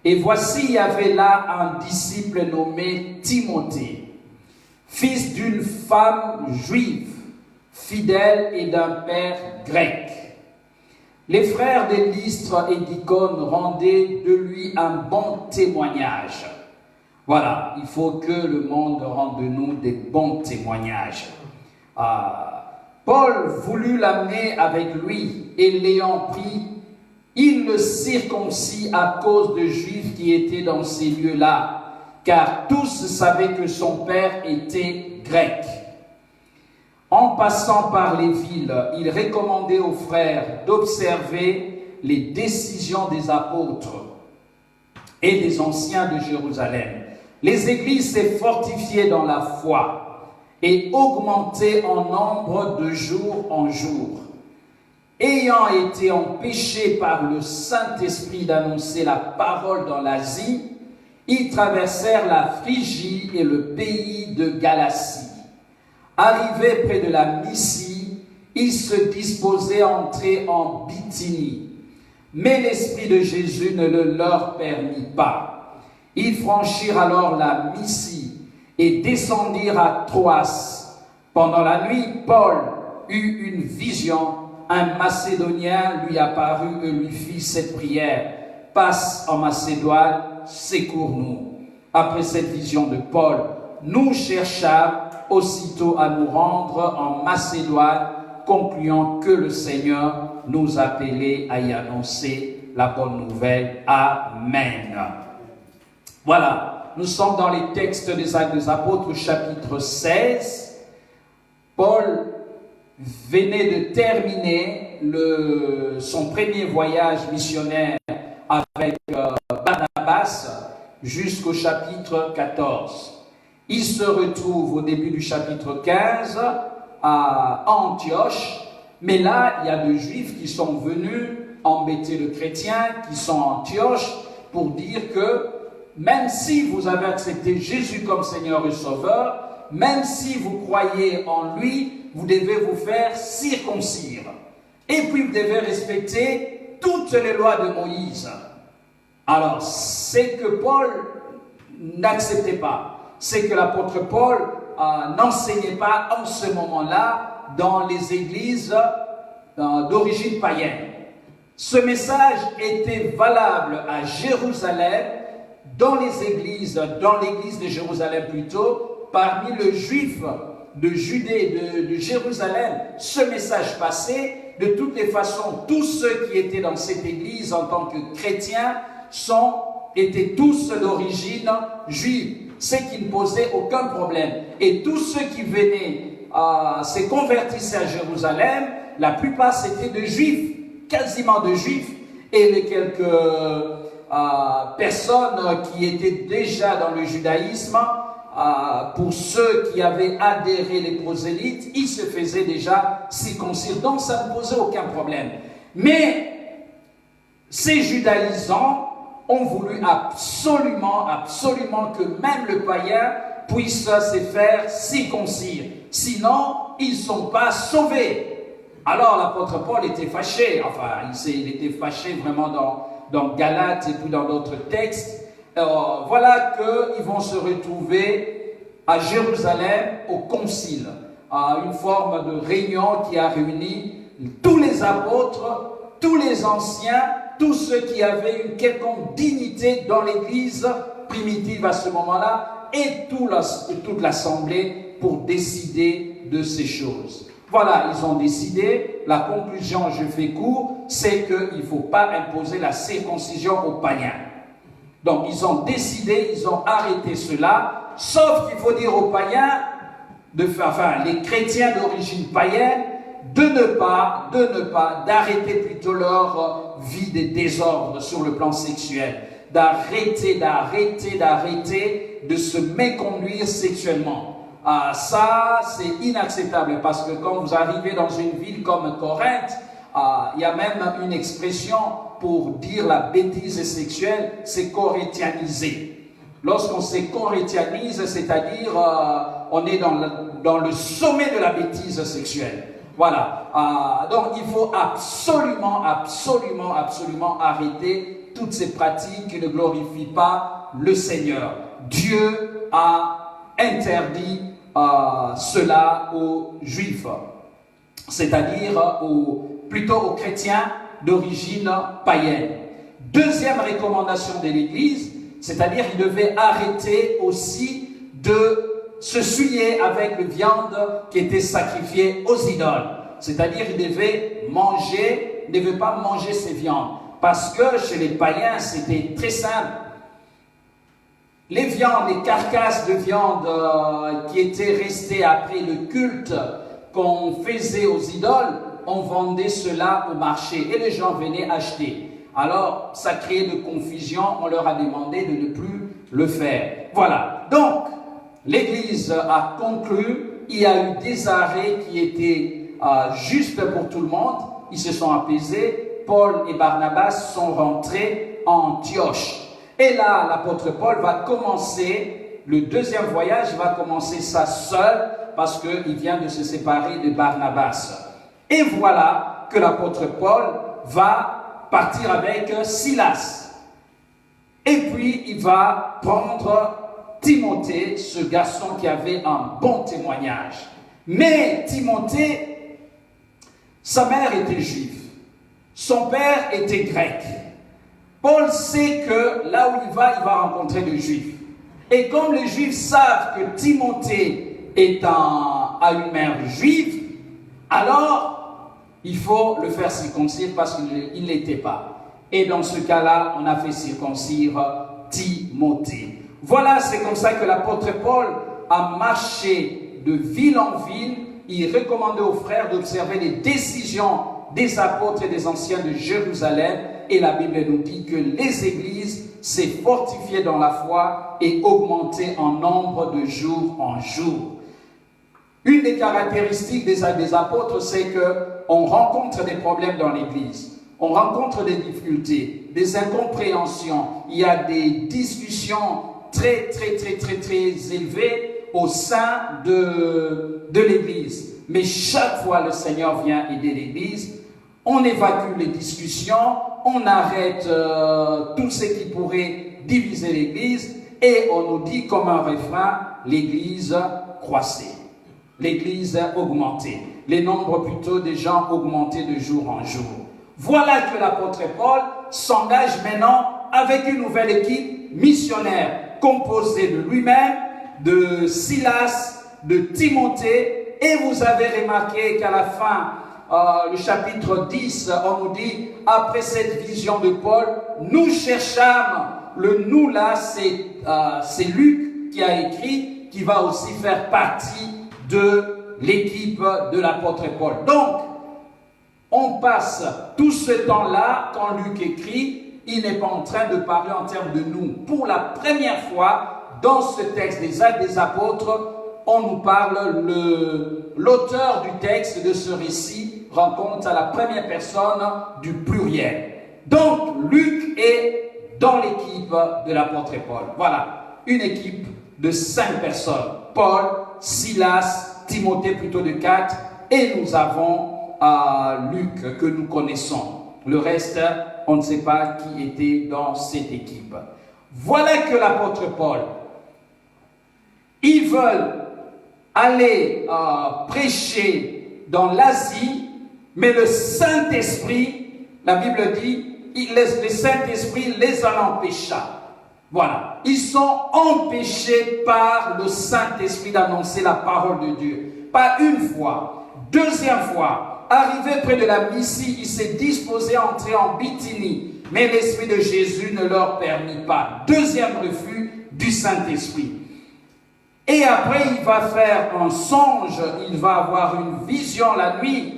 Speaker 3: Et voici, il y avait là un disciple nommé Timothée, fils d'une femme juive, fidèle et d'un père grec. Les frères de Lystre et d'Icône rendaient de lui un bon témoignage. Voilà, il faut que le monde rende de nous des bons témoignages. Paul voulut l'amener avec lui et l'ayant pris, il le circoncit à cause de Juifs qui étaient dans ces lieux-là, car tous savaient que son père était grec. En passant par les villes, il recommandait aux frères d'observer les décisions des apôtres et des anciens de Jérusalem. Les églises s'est fortifiées dans la foi et augmentaient en nombre de jour en jour. Ayant été empêchés par le Saint-Esprit d'annoncer la parole dans l'Asie, ils traversèrent la Phrygie et le pays de Galatie. Arrivés près de la Mysie, ils se disposaient à entrer en Bithynie. Mais l'Esprit de Jésus ne le leur permit pas. Ils franchirent alors la Mysie et descendirent à Troas. Pendant la nuit, Paul eut une vision. Un Macédonien lui apparut et lui fit cette prière. « Passe en Macédoine, secours-nous. » Après cette vision de Paul, nous cherchâmes aussitôt à nous rendre en Macédoine, concluant que le Seigneur nous appelait à y annoncer la bonne nouvelle. Amen. Voilà, nous sommes dans les textes des Actes des Apôtres, chapitre 16. Paul venait de terminer son premier voyage missionnaire avec Barnabas jusqu'au chapitre 14. Il se retrouve au début du chapitre 15 à Antioche, mais là, il y a des Juifs qui sont venus embêter le chrétien, qui sont à Antioche, pour dire que même si vous avez accepté Jésus comme Seigneur et Sauveur, même si vous croyez en lui, vous devez vous faire circoncire. Et puis vous devez respecter toutes les lois de Moïse. Alors, c'est que Paul n'acceptait pas. C'est que l'apôtre Paul n'enseignait pas en ce moment-là dans les églises d'origine païenne. Ce message était valable à Jérusalem, dans les églises, dans l'église de Jérusalem plutôt, parmi les Juifs de Judée, de Jérusalem. Ce message passait. De toutes les façons, tous ceux qui étaient dans cette église en tant que chrétiens étaient tous d'origine juive, ce qui ne posait aucun problème. Et tous ceux qui venaient se convertissaient à Jérusalem, la plupart c'était de juifs, quasiment de juifs, et les quelques personnes qui étaient déjà dans le judaïsme, pour ceux qui avaient adhéré les prosélytes, ils se faisaient déjà circoncire, donc ça ne posait aucun problème. Mais ces judaïsants ont voulu absolument que même le païen puisse se faire circoncire, sinon ils ne sont pas sauvés. Alors l'apôtre Paul était fâché, il était fâché vraiment dans Galates et puis dans d'autres textes. Voilà qu'ils vont se retrouver à Jérusalem au concile, à une forme de réunion qui a réuni tous les apôtres, tous les anciens, tous ceux qui avaient une quelconque dignité dans l'église primitive à ce moment-là, et toute l'assemblée pour décider de ces choses. Voilà, ils ont décidé. La conclusion, je fais court, c'est qu'il ne faut pas imposer la circoncision aux païens. Donc, ils ont décidé, ils ont arrêté cela, sauf qu'il faut dire aux païens, les chrétiens d'origine païenne, d'arrêter plutôt leur vie de désordre sur le plan sexuel, d'arrêter de se méconduire sexuellement. Ça, c'est inacceptable, parce que quand vous arrivez dans une ville comme Corinthe, il y a même une expression pour dire la bêtise sexuelle, c'est corinthianiser. Lorsqu'on se corinthianise, c'est-à-dire on est dans le sommet de la bêtise sexuelle. Voilà. Donc il faut absolument arrêter toutes ces pratiques qui ne glorifient pas le Seigneur. Dieu a interdit cela aux Juifs, c'est-à-dire plutôt aux chrétiens d'origine païenne. Deuxième recommandation de l'Église, c'est-à-dire qu'il devait arrêter aussi de se souiller avec la viande qui était sacrifiée aux idoles. C'est-à-dire qu'il ne devait pas manger ces viandes. Parce que chez les païens, c'était très simple. Les viandes, les carcasses de viande qui étaient restées après le culte qu'on faisait aux idoles, on vendait cela au marché et les gens venaient acheter. Alors, ça créait de confusion, on leur a demandé de ne plus le faire. Voilà. Donc, l'Église a conclu, il y a eu des arrêts qui étaient justes pour tout le monde, ils se sont apaisés, Paul et Barnabas sont rentrés en Antioche. Et là, l'apôtre Paul va commencer, le deuxième voyage, il va commencer ça seul, parce qu'il vient de se séparer de Barnabas. Et voilà que l'apôtre Paul va partir avec Silas. Et puis, il va prendre Timothée, ce garçon qui avait un bon témoignage. Mais Timothée, sa mère était juive, son père était grec. Paul sait que là où il va rencontrer des juifs. Et comme les juifs savent que Timothée a une mère juive, alors il faut le faire circoncire parce qu'il ne l'était pas. Et dans ce cas-là, on a fait circoncire Timothée. Voilà, c'est comme ça que l'apôtre Paul a marché de ville en ville. Il recommandait aux frères d'observer les décisions des apôtres et des anciens de Jérusalem. Et la Bible nous dit que les églises s'est fortifié dans la foi et augmenté en nombre de jour en jour. Une des caractéristiques des apôtres, c'est qu'on rencontre des problèmes dans l'Église. On rencontre des difficultés, des incompréhensions. Il y a des discussions très élevées au sein de l'Église. Mais chaque fois, le Seigneur vient aider l'Église. On évacue les discussions, on arrête tout ce qui pourrait diviser l'Église et on nous dit comme un refrain, l'Église croissait. L'Église augmentait. Les nombres plutôt des gens augmentaient de jour en jour. Voilà que l'apôtre Paul s'engage maintenant avec une nouvelle équipe missionnaire composée de lui-même, de Silas, de Timothée. Et vous avez remarqué qu'à la fin, le chapitre 10, on nous dit, après cette vision de Paul, nous cherchâmes, le nous là, c'est Luc qui a écrit, qui va aussi faire partie de l'équipe de l'apôtre Paul. Donc, on passe tout ce temps-là, quand Luc écrit, il n'est pas en train de parler en termes de nous. Pour la première fois, dans ce texte des Actes des Apôtres, on nous parle, l'auteur du texte de ce récit rencontre à la première personne du pluriel. Donc, Luc est dans l'équipe de l'apôtre Paul. Voilà, une équipe de 5 personnes. Paul, Silas, Timothée plutôt de 4, et nous avons Luc que nous connaissons. Le reste, on ne sait pas qui était dans cette équipe. Voilà que l'apôtre Paul, ils veulent aller prêcher dans l'Asie, mais le Saint-Esprit, la Bible dit, le Saint-Esprit les en empêcha. Voilà, ils sont empêchés par le Saint-Esprit d'annoncer la parole de Dieu. Pas une fois, deuxième fois, arrivé près de la Mysie, il s'est disposé à entrer en Bithynie, mais l'Esprit de Jésus ne leur permit pas. Deuxième refus du Saint-Esprit. Et après, il va faire un songe, il va avoir une vision la nuit.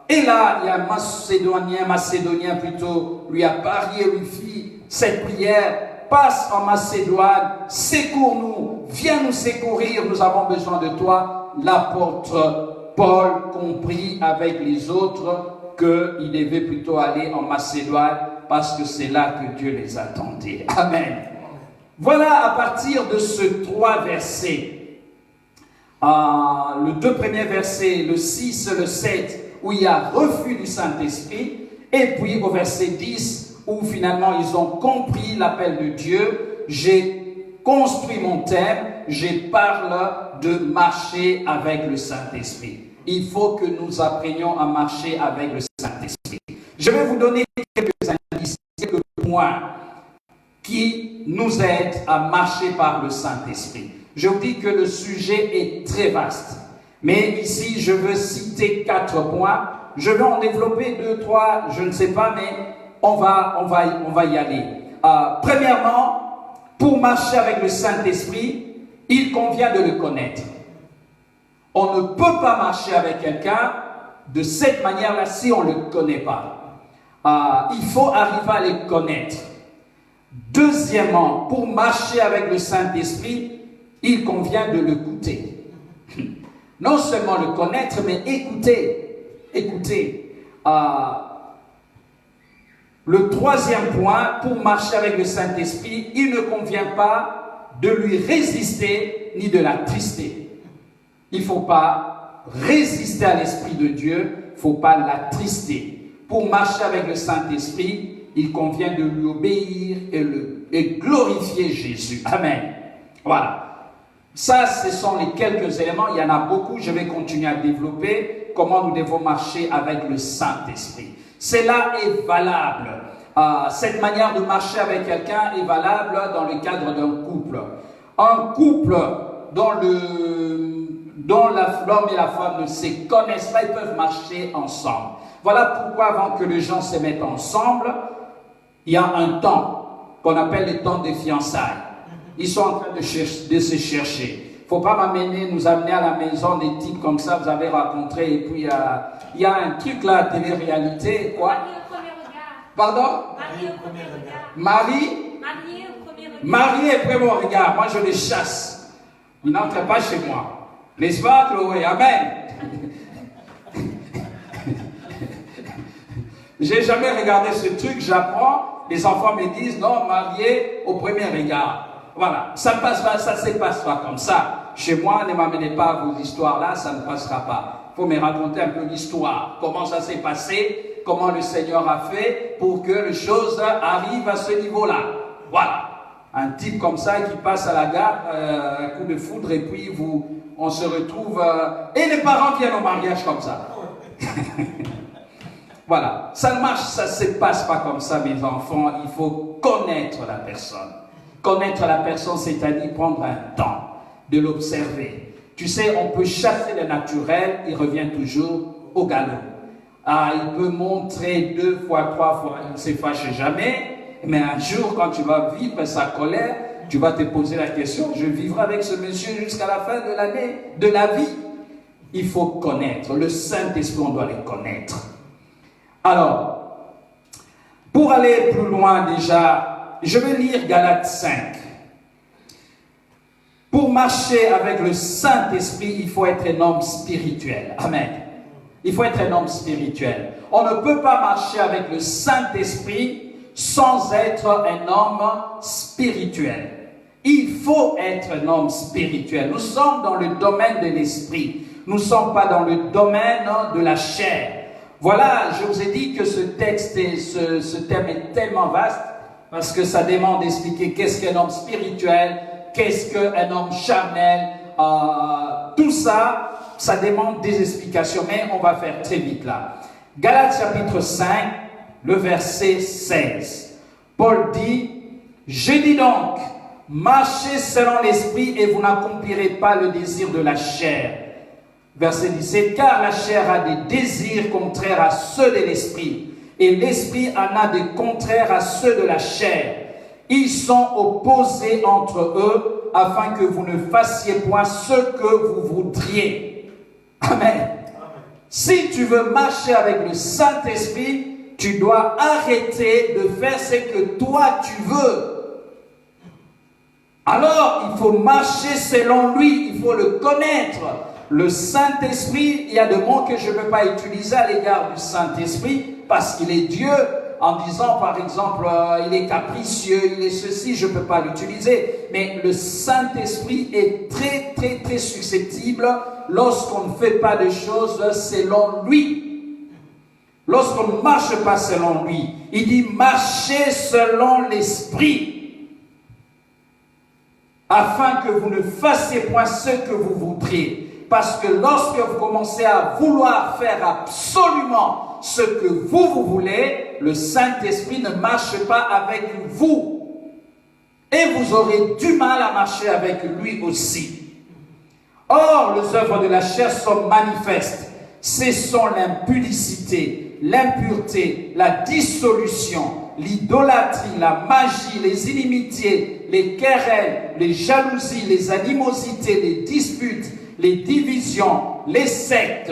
Speaker 3: Et là, il y a un Macédonien plutôt, lui a parié, lui fit cette prière, passe en Macédoine, secours-nous, viens nous secourir, nous avons besoin de toi. L'apôtre Paul comprit avec les autres qu'il devait plutôt aller en Macédoine parce que c'est là que Dieu les attendait. Amen. Voilà à partir de ce 3 versets, le 2 premiers versets, le 6, le 7, où il y a refus du Saint-Esprit, et puis au verset 10, où finalement ils ont compris l'appel de Dieu. J'ai construit mon thème, je parle de marcher avec le Saint-Esprit. Il faut que nous apprenions à marcher avec le Saint-Esprit. Je vais vous donner quelques indices, quelques points qui nous aident à marcher par le Saint-Esprit. Je vous dis que le sujet est très vaste. Mais ici, je veux citer 4 points. Je vais en développer 2, 3, je ne sais pas, mais on va y aller. Premièrement, pour marcher avec le Saint-Esprit, il convient de le connaître. On ne peut pas marcher avec quelqu'un de cette manière-là si on ne le connaît pas. Il faut arriver à le connaître. Deuxièmement, pour marcher avec le Saint-Esprit, il convient de le goûter. Non seulement le connaître, mais écouter. Écouter. Le troisième point, pour marcher avec le Saint-Esprit, il ne convient pas de lui résister ni de l'attrister. Il ne faut pas résister à l'Esprit de Dieu, il ne faut pas l'attrister. Pour marcher avec le Saint-Esprit, il convient de lui obéir et glorifier Jésus. Amen. Voilà. Ça, ce sont les quelques éléments. Il y en a beaucoup. Je vais continuer à développer comment nous devons marcher avec le Saint-Esprit. Cela est valable. Cette manière de marcher avec quelqu'un est valable dans le cadre d'un couple. Un couple dont l'homme et la femme ne se connaissent pas, ils peuvent marcher ensemble. Voilà pourquoi avant que les gens se mettent ensemble, il y a un temps qu'on appelle le temps des fiançailles. Ils sont en train de se chercher. Il ne faut pas nous amener à la maison des types comme ça, vous avez rencontré, et puis il y a un truc là, télé-réalité, quoi. Pardon?
Speaker 4: Marié au premier regard.
Speaker 3: Marie?
Speaker 4: Marié au premier regard.
Speaker 3: Marié au premier regard. Moi, je les chasse. Ils n'entrent pas chez moi. N'est-ce pas, Chloé? Amen. J'ai jamais regardé ce truc, j'apprends, les enfants me disent non, marié au premier regard. Voilà, ça ne passe pas, ça ne se passe pas comme ça. Chez moi, ne m'amenez pas à vos histoires-là, ça ne passera pas. Il faut me raconter un peu l'histoire, comment ça s'est passé, comment le Seigneur a fait pour que les choses arrivent à ce niveau-là. Voilà, un type comme ça qui passe à la gare, un coup de foudre, et puis on se retrouve, et les parents viennent au mariage comme ça. Voilà, ça ne marche, ça ne se passe pas comme ça, mes enfants. Il faut connaître la personne. Connaître la personne, c'est-à-dire prendre un temps de l'observer. Tu sais, on peut chasser le naturel, il revient toujours au galop. Ah, il peut montrer 2 fois, 3 fois, il ne se fâche jamais, mais un jour, quand tu vas vivre sa colère, tu vas te poser la question, je vivrai avec ce monsieur jusqu'à la fin de l'année, de la vie. Il faut connaître, le Saint-Esprit, on doit le connaître. Alors, pour aller plus loin déjà, je vais lire Galates 5. Pour marcher avec le Saint-Esprit, il faut être un homme spirituel. Amen. Il faut être un homme spirituel. On ne peut pas marcher avec le Saint-Esprit sans être un homme spirituel. Il faut être un homme spirituel. Nous sommes dans le domaine de l'esprit. Nous ne sommes pas dans le domaine de la chair. Voilà, je vous ai dit que ce texte et ce thème est tellement vaste parce que ça demande d'expliquer qu'est-ce qu'un homme spirituel, qu'est-ce qu'un homme charnel, tout ça, ça demande des explications, mais on va faire très vite là. Galates chapitre 5, le verset 16. Paul dit, « Je dis donc, marchez selon l'esprit et vous n'accomplirez pas le désir de la chair. » Verset 17, « Car la chair a des désirs contraires à ceux de l'esprit, et l'esprit en a des contraires à ceux de la chair. Ils sont opposés entre eux, afin que vous ne fassiez point ce que vous voudriez. » Amen. Amen. Si tu veux marcher avec le Saint-Esprit, tu dois arrêter de faire ce que toi tu veux. Alors, il faut marcher selon lui, il faut le connaître. Le Saint-Esprit, il y a des mots que je ne peux pas utiliser à l'égard du Saint-Esprit parce qu'il est Dieu. En disant par exemple, il est capricieux, il est ceci, je ne peux pas l'utiliser. Mais le Saint-Esprit est très, très, très susceptible lorsqu'on ne fait pas de choses selon lui. Lorsqu'on ne marche pas selon lui. Il dit marchez selon l'Esprit. Afin que vous ne fassiez point ce que vous voudriez. Parce que lorsque vous commencez à vouloir faire absolument ce que vous voulez, le Saint-Esprit ne marche pas avec vous. Et vous aurez du mal à marcher avec lui aussi. Or, les œuvres de la chair sont manifestes. Ce sont l'impudicité, l'impureté, la dissolution, l'idolâtrie, la magie, les inimitiés, les querelles, les jalousies, les animosités, les disputes, les divisions, les sectes,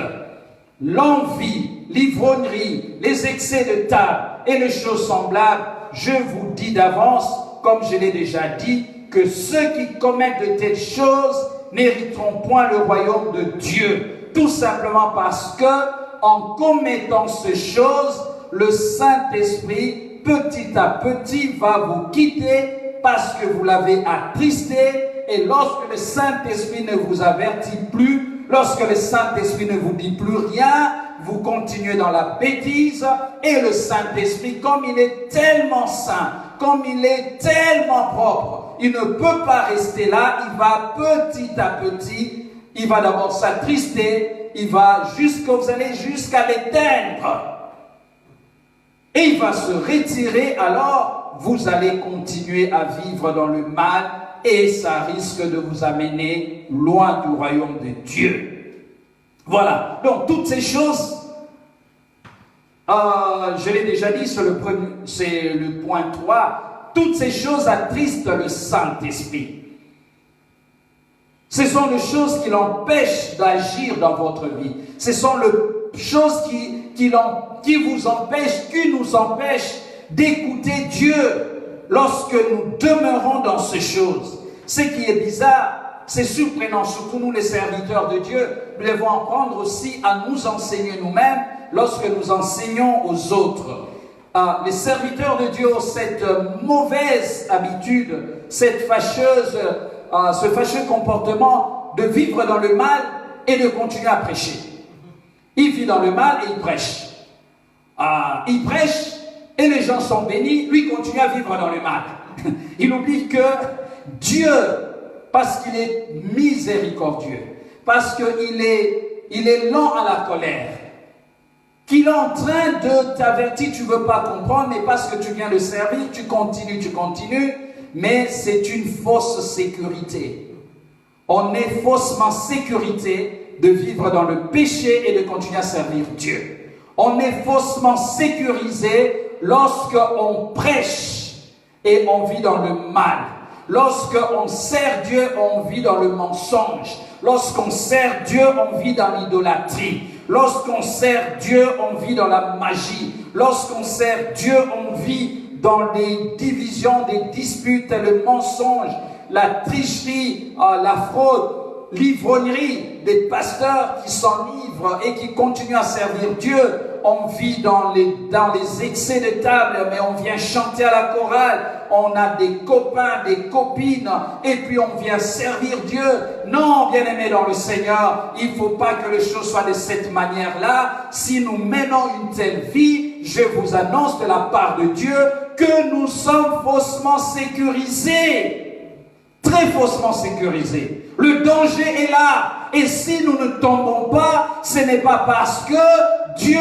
Speaker 3: l'envie, l'ivrognerie, les excès de table et les choses semblables. Je vous dis d'avance, comme je l'ai déjà dit, que ceux qui commettent de telles choses n'hériteront point le royaume de Dieu. Tout simplement parce que, en commettant ces choses, le Saint-Esprit, petit à petit, va vous quitter parce que vous l'avez attristé. Et lorsque le Saint-Esprit ne vous avertit plus, lorsque le Saint-Esprit ne vous dit plus rien, vous continuez dans la bêtise. Et le Saint-Esprit, comme il est tellement saint, comme il est tellement propre, il ne peut pas rester là. Il va petit à petit, il va d'abord s'attrister, il va vous allez jusqu'à l'éteindre. Et il va se retirer, alors vous allez continuer à vivre dans le mal et ça risque de vous amener loin du royaume de Dieu. Voilà, donc toutes ces choses, je l'ai déjà dit, c'est le point 3, toutes ces choses attristent le Saint-Esprit. Ce sont les choses qui l'empêchent d'agir dans votre vie. Ce sont les choses qui nous empêchent d'écouter Dieu lorsque nous demeurons dans ces choses. Ce qui est bizarre, c'est surprenant, surtout nous les serviteurs de Dieu, nous devons apprendre aussi à nous enseigner nous-mêmes lorsque nous enseignons aux autres. Les serviteurs de Dieu ont cette mauvaise habitude, ce fâcheux comportement de vivre dans le mal et de continuer à prêcher. Il vit dans le mal et il prêche. Il prêche et les gens sont bénis, lui continue à vivre dans le mal. Il oublie que Dieu, parce qu'il est miséricordieux, parce qu'il est lent à la colère, qu'il est en train de t'avertir, tu ne veux pas comprendre, mais parce que tu viens le servir, tu continues, mais c'est une fausse sécurité. On est faussement sécurité de vivre dans le péché et de continuer à servir Dieu. On est faussement sécurisé lorsqu'on prêche et on vit dans le mal. Lorsqu'on sert Dieu, on vit dans le mensonge. Lorsqu'on sert Dieu, on vit dans l'idolâtrie. Lorsqu'on sert Dieu, on vit dans la magie. Lorsqu'on sert Dieu, on vit dans les divisions, des disputes, le mensonge, la tricherie, la fraude, l'ivrognerie des pasteurs qui s'enivrent et qui continuent à servir Dieu. On vit dans les excès de table, mais on vient chanter à la chorale. On a des copains, des copines, et puis on vient servir Dieu. Non, bien-aimés dans le Seigneur, il ne faut pas que les choses soient de cette manière-là. Si nous menons une telle vie, je vous annonce de la part de Dieu que nous sommes faussement sécurisés. Très faussement sécurisés. Le danger est là. Et si nous ne tombons pas, ce n'est pas parce que Dieu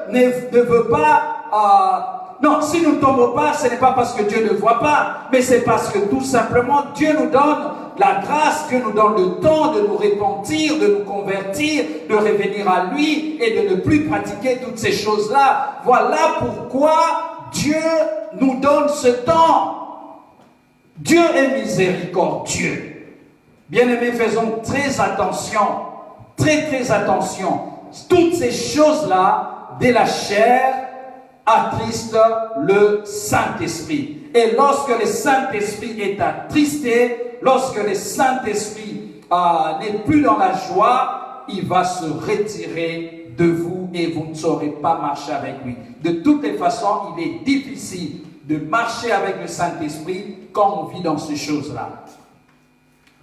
Speaker 3: ne veut pas... non, si nous ne tombons pas, ce n'est pas parce que Dieu ne voit pas, mais c'est parce que tout simplement Dieu nous donne la grâce, Dieu nous donne le temps de nous repentir, de nous convertir, de revenir à lui et de ne plus pratiquer toutes ces choses-là. Voilà pourquoi Dieu nous donne ce temps. Dieu est miséricordieux. Bien-aimés, faisons très attention, très attention. Toutes ces choses-là, de la chair, attristent le Saint-Esprit. Et lorsque le Saint-Esprit est attristé, lorsque le Saint-Esprit n'est plus dans la joie, il va se retirer de vous et vous ne saurez pas marcher avec lui. De toutes les façons, il est difficile de marcher avec le Saint-Esprit quand on vit dans ces choses-là.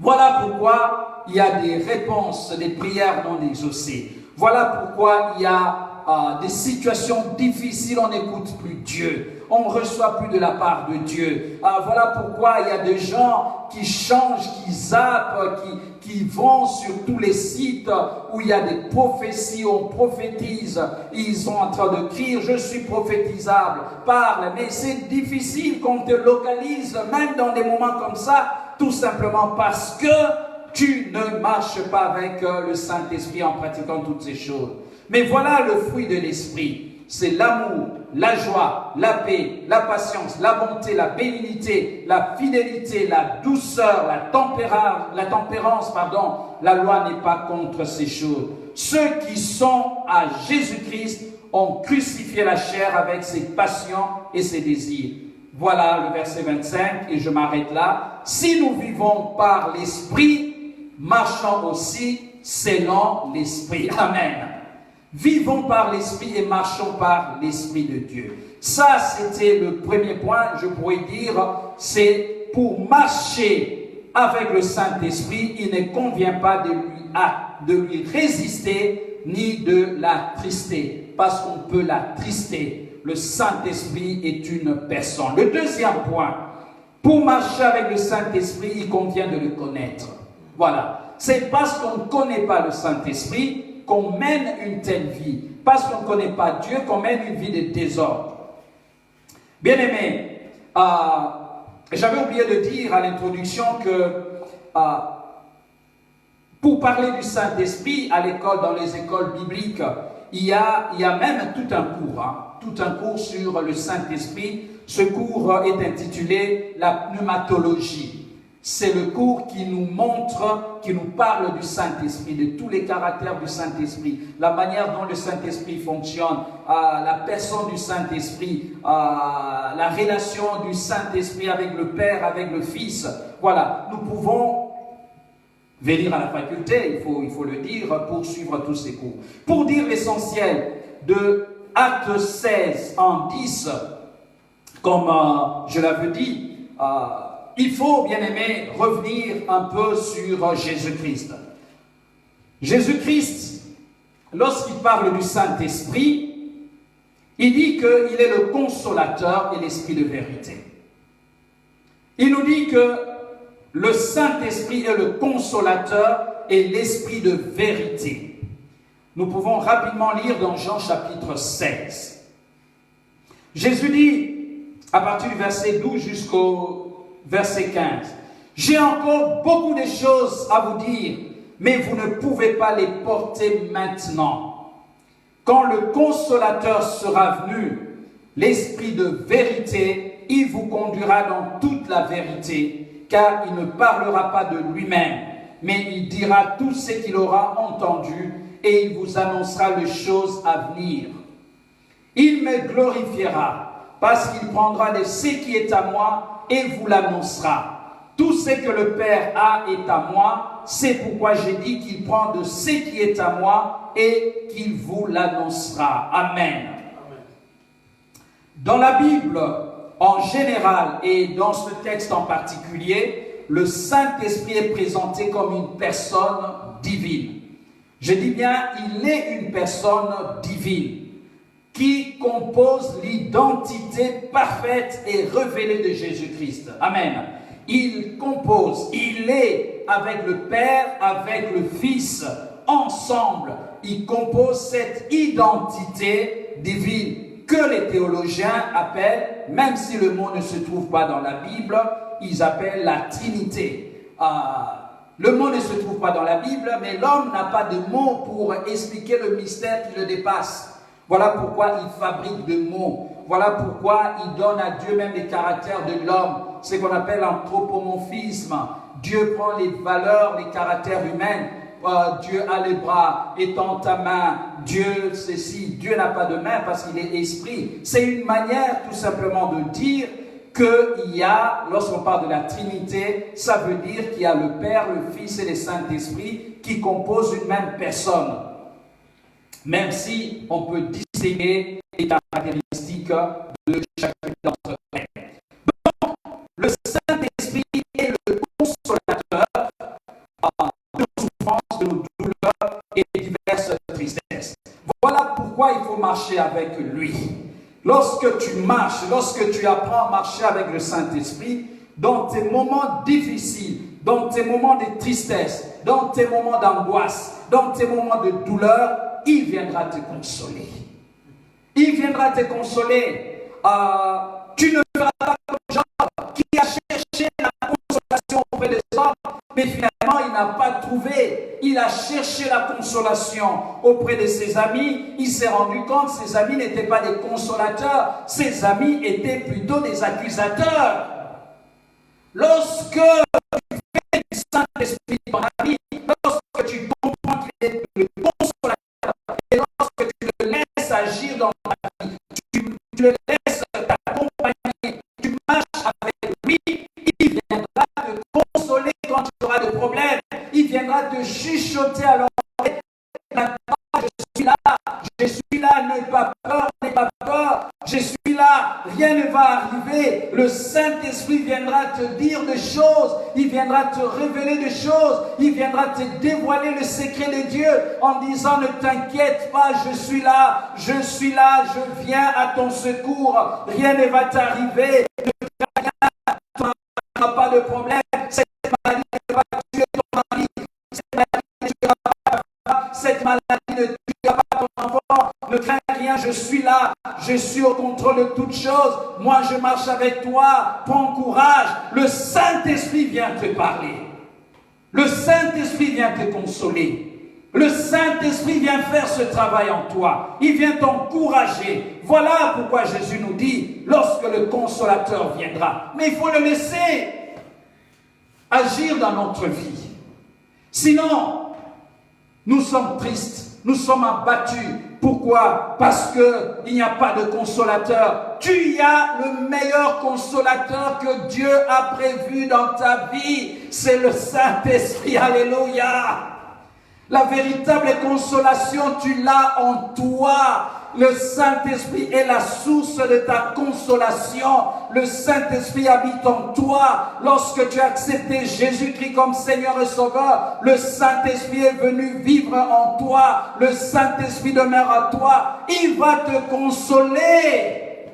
Speaker 3: Voilà pourquoi il y a des réponses, des prières non exaucées. Voilà pourquoi il y a des situations difficiles, on n'écoute plus Dieu. On ne reçoit plus de la part de Dieu. Voilà pourquoi il y a des gens qui changent, qui zappent, qui vont sur tous les sites où il y a des prophéties, on prophétise. Ils sont en train de crier, je suis prophétisable, parle. Mais c'est difficile qu'on te localise, même dans des moments comme ça, tout simplement parce que tu ne marches pas avec le Saint-Esprit en pratiquant toutes ces choses. Mais voilà le fruit de l'Esprit. C'est l'amour, la joie, la paix, la patience, la bonté, la bénignité, la fidélité, la douceur, la tempérance. La loi n'est pas contre ces choses. Ceux qui sont à Jésus-Christ ont crucifié la chair avec ses passions et ses désirs. Voilà le verset 25 et je m'arrête là. Si nous vivons par l'Esprit, marchons aussi selon l'Esprit. Amen. Vivons par l'Esprit et marchons par l'Esprit de Dieu. Ça, c'était le premier point, je pourrais dire, c'est pour marcher avec le Saint-Esprit, il ne convient pas de lui résister ni de l'attrister, parce qu'on peut l'attrister. Le Saint-Esprit est une personne. Le deuxième point, pour marcher avec le Saint-Esprit, il convient de le connaître. Voilà. C'est parce qu'on ne connaît pas le Saint-Esprit qu'on mène une telle vie. Parce qu'on ne connaît pas Dieu, qu'on mène une vie de désordre. Bien-aimés, j'avais oublié de dire à l'introduction que pour parler du Saint-Esprit à l'école, dans les écoles bibliques, il y a même tout un cours sur le Saint-Esprit. Ce cours est intitulé la pneumatologie. C'est le cours qui nous montre, qui nous parle du Saint-Esprit, de tous les caractères du Saint-Esprit, la manière dont le Saint-Esprit fonctionne, la personne du Saint-Esprit, la relation du Saint-Esprit avec le Père, avec le Fils. Voilà, nous pouvons venir à la faculté, il faut le dire, pour suivre tous ces cours. Pour dire l'essentiel de Acte 16 en 10, comme je l'avais dit, il faut, bien aimé, revenir un peu sur Jésus-Christ. Jésus-Christ, lorsqu'il parle du Saint-Esprit, il dit qu'il est le consolateur et l'esprit de vérité. Il nous dit que le Saint-Esprit est le consolateur et l'esprit de vérité. Nous pouvons rapidement lire dans Jean chapitre 16. Jésus dit, à partir du verset 12 jusqu'au verset 15, « J'ai encore beaucoup de choses à vous dire, mais vous ne pouvez pas les porter maintenant. Quand le consolateur sera venu, l'esprit de vérité, il vous conduira dans toute la vérité, car il ne parlera pas de lui-même, mais il dira tout ce qu'il aura entendu et il vous annoncera les choses à venir. Il me glorifiera, parce qu'il prendra de ce qui est à moi et vous l'annoncera. Tout ce que le Père a est à moi, c'est pourquoi j'ai dit qu'il prend de ce qui est à moi et qu'il vous l'annoncera. Amen. Dans la Bible, en général, et dans ce texte en particulier, le Saint-Esprit est présenté comme une personne divine. Je dis bien, il est une personne divine qui compose l'identité parfaite et révélée de Jésus-Christ. Amen. Il compose, il est avec le Père, avec le Fils, ensemble. Il compose cette identité divine que les théologiens appellent, même si le mot ne se trouve pas dans la Bible, ils appellent la Trinité. Le mot ne se trouve pas dans la Bible, mais l'homme n'a pas de mots pour expliquer le mystère qui le dépasse. Voilà pourquoi il fabrique des mots. Voilà pourquoi il donne à Dieu même les caractères de l'homme. C'est ce qu'on appelle l'anthropomorphisme. Dieu prend les valeurs, les caractères humains. Dieu a les bras, étend ta main. Dieu ceci. Dieu n'a pas de main parce qu'il est esprit. C'est une manière tout simplement de dire qu'il y a, lorsqu'on parle de la Trinité, ça veut dire qu'il y a le Père, le Fils et le Saint-Esprit qui composent une même personne. Même si on peut distinguer les caractéristiques de chacune d'entre elles. Donc, le Saint-Esprit est le consolateur de nos souffrances, de nos douleurs et de diverses tristesses. Voilà pourquoi il faut marcher avec lui. Lorsque tu marches, lorsque tu apprends à marcher avec le Saint-Esprit, dans tes moments difficiles, dans tes moments de tristesse, dans tes moments d'angoisse, dans tes moments de douleur, il viendra te consoler. Il viendra te consoler. Tu ne feras pas comme Job qui a cherché la consolation auprès des hommes, mais finalement il n'a pas trouvé. Il a cherché la consolation auprès de ses amis. Il s'est rendu compte que ses amis n'étaient pas des consolateurs. Ses amis étaient plutôt des accusateurs. Lorsque tu fais du Saint-Esprit dans la vie, lorsque tu comprends qu'il est le consolateur, et lorsque tu le laisses agir dans ta vie, tu le laisses t'accompagner, tu marches avec lui, il viendra te consoler quand tu auras des problèmes, il viendra te chuchoter à l'oreille. Je suis là, n'aie pas peur, je suis là, rien ne va arriver. Le Saint-Esprit viendra te dire des choses, il viendra te révéler des choses, il viendra te dévoiler le secret de Dieu en disant ne t'inquiète pas, je suis là, je viens à ton secours, rien ne va t'arriver, ne fais rien, tu n'auras pas de problème, cette maladie ne va pas tuer ton mari, cette maladie ne tuera pas ton enfant, ne crains rien, je suis là, je suis au contrôle de toutes choses, moi je marche avec toi, prends courage, le Saint-Esprit vient te parler, le Saint-Esprit vient te consoler, le Saint-Esprit vient faire ce travail en toi, il vient t'encourager. Voilà pourquoi Jésus nous dit, lorsque le consolateur viendra, mais il faut le laisser. agir dans notre vie. Sinon, nous sommes tristes, nous sommes abattus. Pourquoi? Parce qu'il n'y a pas de consolateur. Tu y as le meilleur consolateur que Dieu a prévu dans ta vie. C'est le Saint-Esprit. Alléluia. La véritable consolation, tu l'as en toi. Le Saint-Esprit est la source de ta consolation. Le Saint-Esprit habite en toi. Lorsque tu as accepté Jésus-Christ comme Seigneur et Sauveur, le Saint-Esprit est venu vivre en toi. Le Saint-Esprit demeure en toi. Il va te consoler.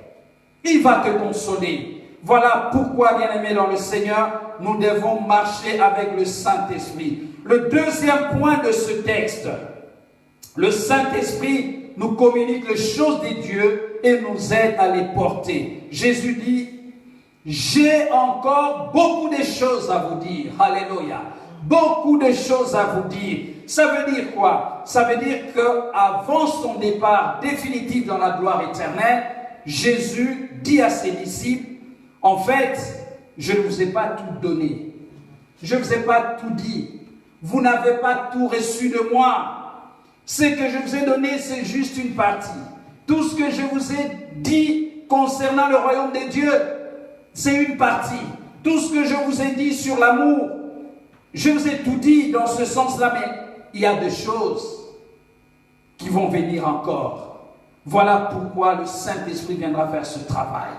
Speaker 3: Il va te consoler. Voilà pourquoi, bien-aimés dans le Seigneur, nous devons marcher avec le Saint-Esprit. Le deuxième point de ce texte, le Saint-Esprit nous communique les choses de Dieu et nous aide à les porter. Jésus dit, j'ai encore beaucoup de choses à vous dire. Alléluia. Beaucoup de choses à vous dire. Ça veut dire quoi? Ça veut dire qu'avant son départ définitif dans la gloire éternelle, Jésus dit à ses disciples, en fait, je ne vous ai pas tout donné. Je ne vous ai pas tout dit. Vous n'avez pas tout reçu de moi. Ce que je vous ai donné, c'est juste une partie. Tout ce que je vous ai dit concernant le royaume de Dieu, c'est une partie. Tout ce que je vous ai dit sur l'amour, je vous ai tout dit dans ce sens-là, mais il y a des choses qui vont venir encore. Voilà pourquoi le Saint-Esprit viendra faire ce travail.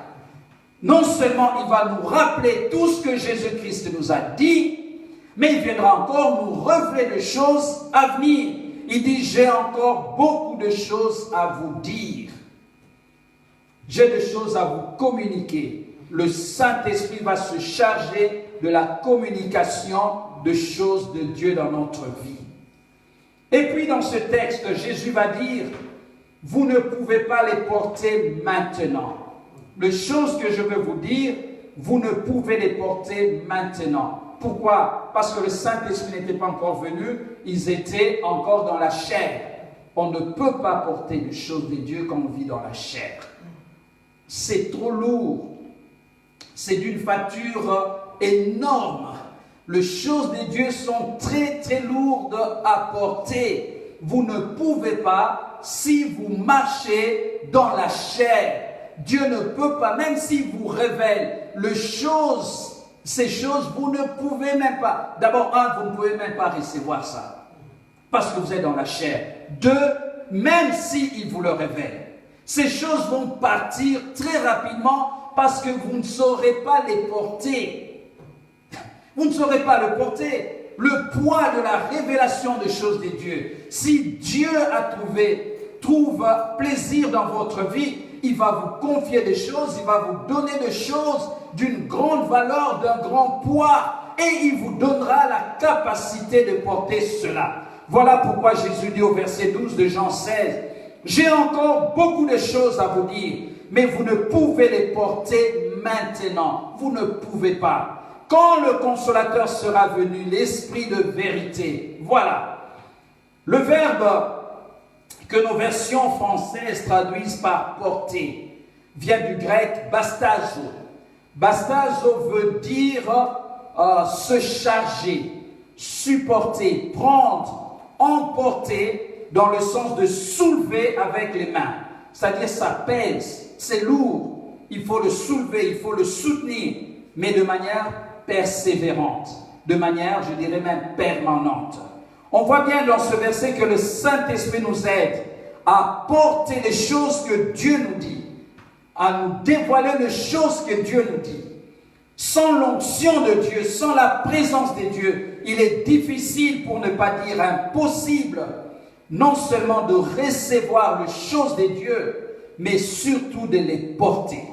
Speaker 3: Non seulement il va nous rappeler tout ce que Jésus-Christ nous a dit, mais il viendra encore nous révéler des choses à venir. Il dit, j'ai encore beaucoup de choses à vous dire. J'ai des choses à vous communiquer. Le Saint-Esprit va se charger de la communication de choses de Dieu dans notre vie. Et puis dans ce texte, Jésus va dire, vous ne pouvez pas les porter maintenant. Les choses que je veux vous dire, vous ne pouvez les porter maintenant. Pourquoi? Parce que le Saint-Esprit n'était pas encore venu, ils étaient encore dans la chair. On ne peut pas porter les choses de Dieu quand on vit dans la chair. C'est trop lourd. C'est d'une facture énorme. Les choses de Dieu sont très très lourdes à porter. Vous ne pouvez pas si vous marchez dans la chair. Dieu ne peut pas, même s'il vous révèle les choses, ces choses, vous ne pouvez même pas. D'abord, vous ne pouvez même pas recevoir ça. Parce que vous êtes dans la chair. Deux, même s'il vous le révèle, ces choses vont partir très rapidement parce que vous ne saurez pas les porter. Vous ne saurez pas le porter. Le poids de la révélation des choses de Dieu. Si Dieu trouve plaisir dans votre vie, il va vous confier des choses, il va vous donner des choses d'une grande valeur, d'un grand poids, et il vous donnera la capacité de porter cela. Voilà pourquoi Jésus dit au verset 12 de Jean 16, « J'ai encore beaucoup de choses à vous dire, mais vous ne pouvez les porter maintenant. » Vous ne pouvez pas. Quand le Consolateur sera venu, l'Esprit de vérité, voilà. Le verbe que nos versions françaises traduisent par porter vient du grec bastazo. Bastazo veut dire se charger, supporter, prendre, emporter, dans le sens de soulever avec les mains. C'est-à-dire ça pèse, c'est lourd, il faut le soulever, il faut le soutenir, mais de manière persévérante, de manière, je dirais même, permanente. On voit bien dans ce verset que le Saint-Esprit nous aide à porter les choses que Dieu nous dit, à nous dévoiler les choses que Dieu nous dit. Sans l'onction de Dieu, sans la présence de Dieu, il est difficile, pour ne pas dire impossible, non seulement de recevoir les choses de Dieu, mais surtout de les porter.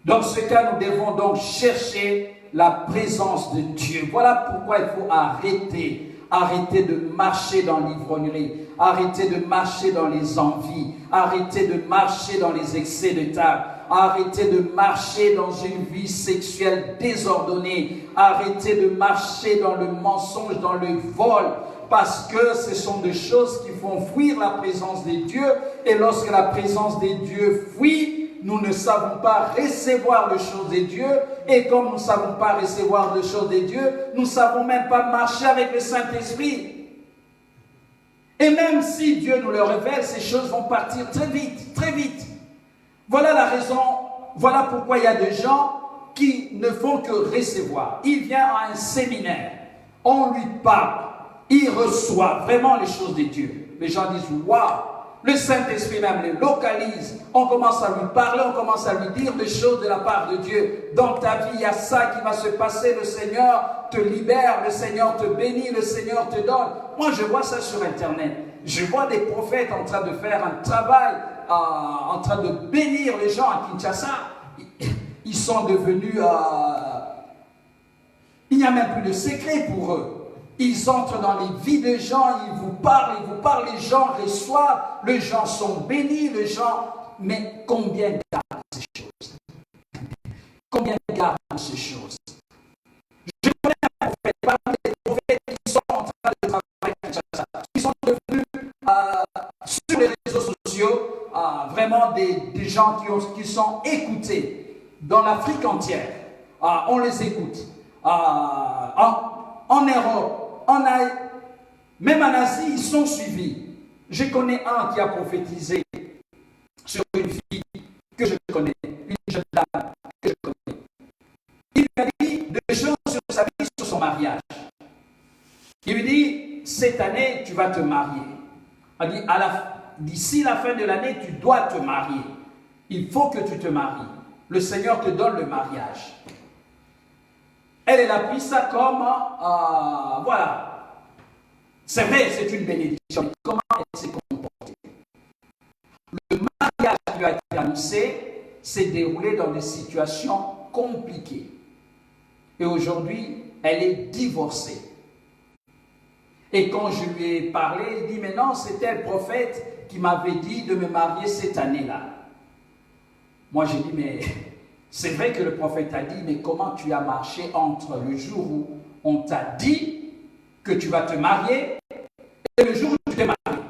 Speaker 3: Dans ce cas, nous devons donc chercher la présence de Dieu. Voilà pourquoi il faut arrêter de marcher dans l'ivrognerie, arrêter de marcher dans les envies, arrêter de marcher dans les excès de table, arrêter de marcher dans une vie sexuelle désordonnée, arrêter de marcher dans le mensonge, dans le vol, parce que ce sont des choses qui font fuir la présence de Dieu, et lorsque la présence de Dieu fuit, nous ne savons pas recevoir les choses de Dieu, et comme nous ne savons pas recevoir les choses de Dieu, nous ne savons même pas marcher avec le Saint-Esprit. Et même si Dieu nous le révèle, ces choses vont partir très vite, très vite. Voilà la raison, voilà pourquoi il y a des gens qui ne font que recevoir. Il vient à un séminaire, on lui parle, il reçoit vraiment les choses de Dieu. Les gens disent, waouh! Le Saint-Esprit même les localise. On commence à lui parler, on commence à lui dire des choses de la part de Dieu. Dans ta vie, il y a ça qui va se passer. Le Seigneur te libère, le Seigneur te bénit, le Seigneur te donne. Moi, je vois ça sur Internet. Je vois des prophètes en train de faire un travail, en train de bénir les gens à Kinshasa. Ils sont devenus... il n'y a même plus de secret pour eux. Ils entrent dans les vies des gens, ils vous parlent, les gens reçoivent, les gens sont bénis, les gens... Mais combien gardent ces choses? Combien gardent ces choses? Je connais un prophète, parmi les prophètes qui sont en train de travailler, qui sont devenus sur les réseaux sociaux, vraiment des gens qui sont écoutés dans l'Afrique entière. On les écoute. En Europe, même en Asie, ils sont suivis. Je connais un qui a prophétisé sur une fille que je connais, une jeune dame que je connais. Il lui a dit des choses sur sa vie, sur son mariage. Il lui dit, cette année, tu vas te marier. Il dit, d'ici la fin de l'année, tu dois te marier. Il faut que tu te maries. Le Seigneur te donne le mariage. Elle a pris ça comme, voilà. C'est vrai, c'est une bénédiction. Comment elle s'est comportée? Le mariage qui lui a été annoncé s'est déroulé dans des situations compliquées. Et aujourd'hui, elle est divorcée. Et quand je lui ai parlé, il dit, mais non, c'était le prophète qui m'avait dit de me marier cette année-là. Moi, j'ai dit, mais... C'est vrai que le prophète a dit, mais comment tu as marché entre le jour où on t'a dit que tu vas te marier et le jour où tu t'es marié?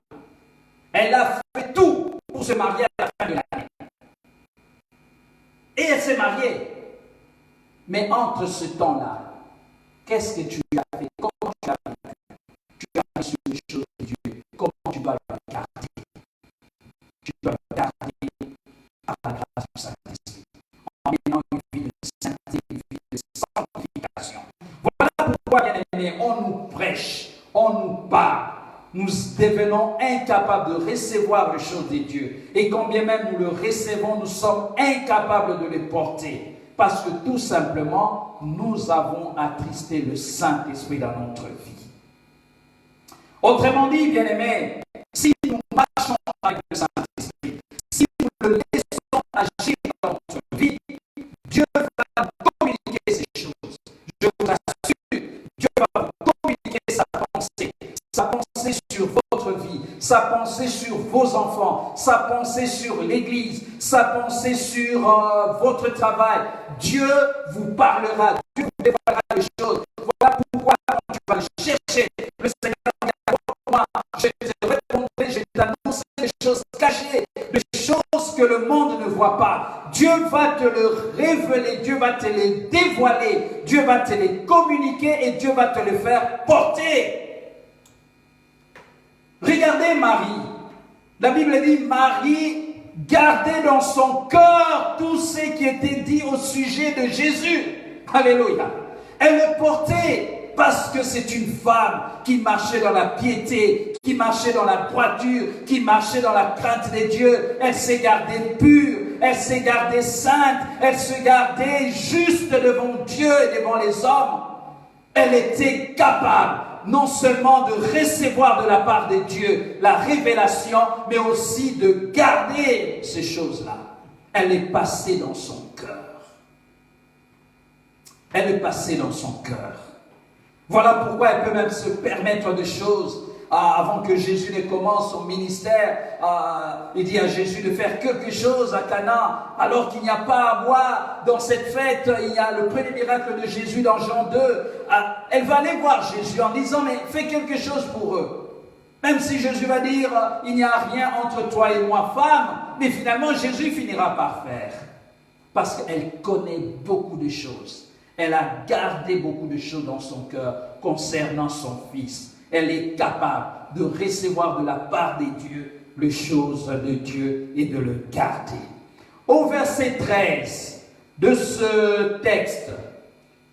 Speaker 3: Elle a fait tout pour se marier à la fin de l'année. Et elle s'est mariée. Mais entre ce temps-là, qu'est-ce que tu as fait? Comment tu as vécu? Tu as reçu les choses de Dieu. Comment tu dois le garder? Tu dois le garder à la grâce du Saint-Esprit. En menant une vie de sainteté, une vie de sanctification. Voilà pourquoi, bien aimés, on nous prêche, on nous parle. Nous devenons incapables de recevoir les choses de Dieu. Et quand bien même nous le recevons, nous sommes incapables de les porter. Parce que tout simplement, nous avons attristé le Saint-Esprit dans notre vie. Autrement dit, bien aimés, si nous marchons avec le Saint-Esprit, si nous le laissons agir dans notre vie, Dieu va communiquer ces choses. Je vous assure, Dieu va communiquer sa pensée sur votre vie, sa pensée sur vos enfants, sa pensée sur l'Église, sa pensée sur votre travail. Dieu vous parlera, Dieu vous dévoilera les choses. Voilà pourquoi quand tu vas le chercher, le Seigneur moi, je te répondrai, je t'annonce des choses cachées, des choses que le monde ne voit pas. Dieu va te le révéler, Dieu va te les dévoiler, Dieu va te les communiquer et Dieu va te les faire porter. Regardez Marie. La Bible dit, Marie gardait dans son cœur tout ce qui était dit au sujet de Jésus. Alléluia. Elle le portait. Parce que c'est une femme qui marchait dans la piété, qui marchait dans la droiture, qui marchait dans la crainte de Dieu. Elle s'est gardée pure, elle s'est gardée sainte, elle se gardait juste devant Dieu et devant les hommes. Elle était capable non seulement de recevoir de la part de Dieu la révélation, mais aussi de garder ces choses-là. Elle est passée dans son cœur. Elle est passée dans son cœur. Voilà pourquoi elle peut même se permettre des choses. Avant que Jésus ne commence son ministère, il dit à Jésus de faire quelque chose à Cana, alors qu'il n'y a pas à boire dans cette fête. Il y a le premier miracle de Jésus dans Jean 2. Elle va aller voir Jésus en disant, mais fais quelque chose pour eux. Même si Jésus va dire, il n'y a rien entre toi et moi, femme, mais finalement Jésus finira par faire. Parce qu'elle connaît beaucoup de choses. Elle a gardé beaucoup de choses dans son cœur concernant son fils. Elle est capable de recevoir de la part de Dieu les choses de Dieu et de le garder. Au verset 13 de ce texte,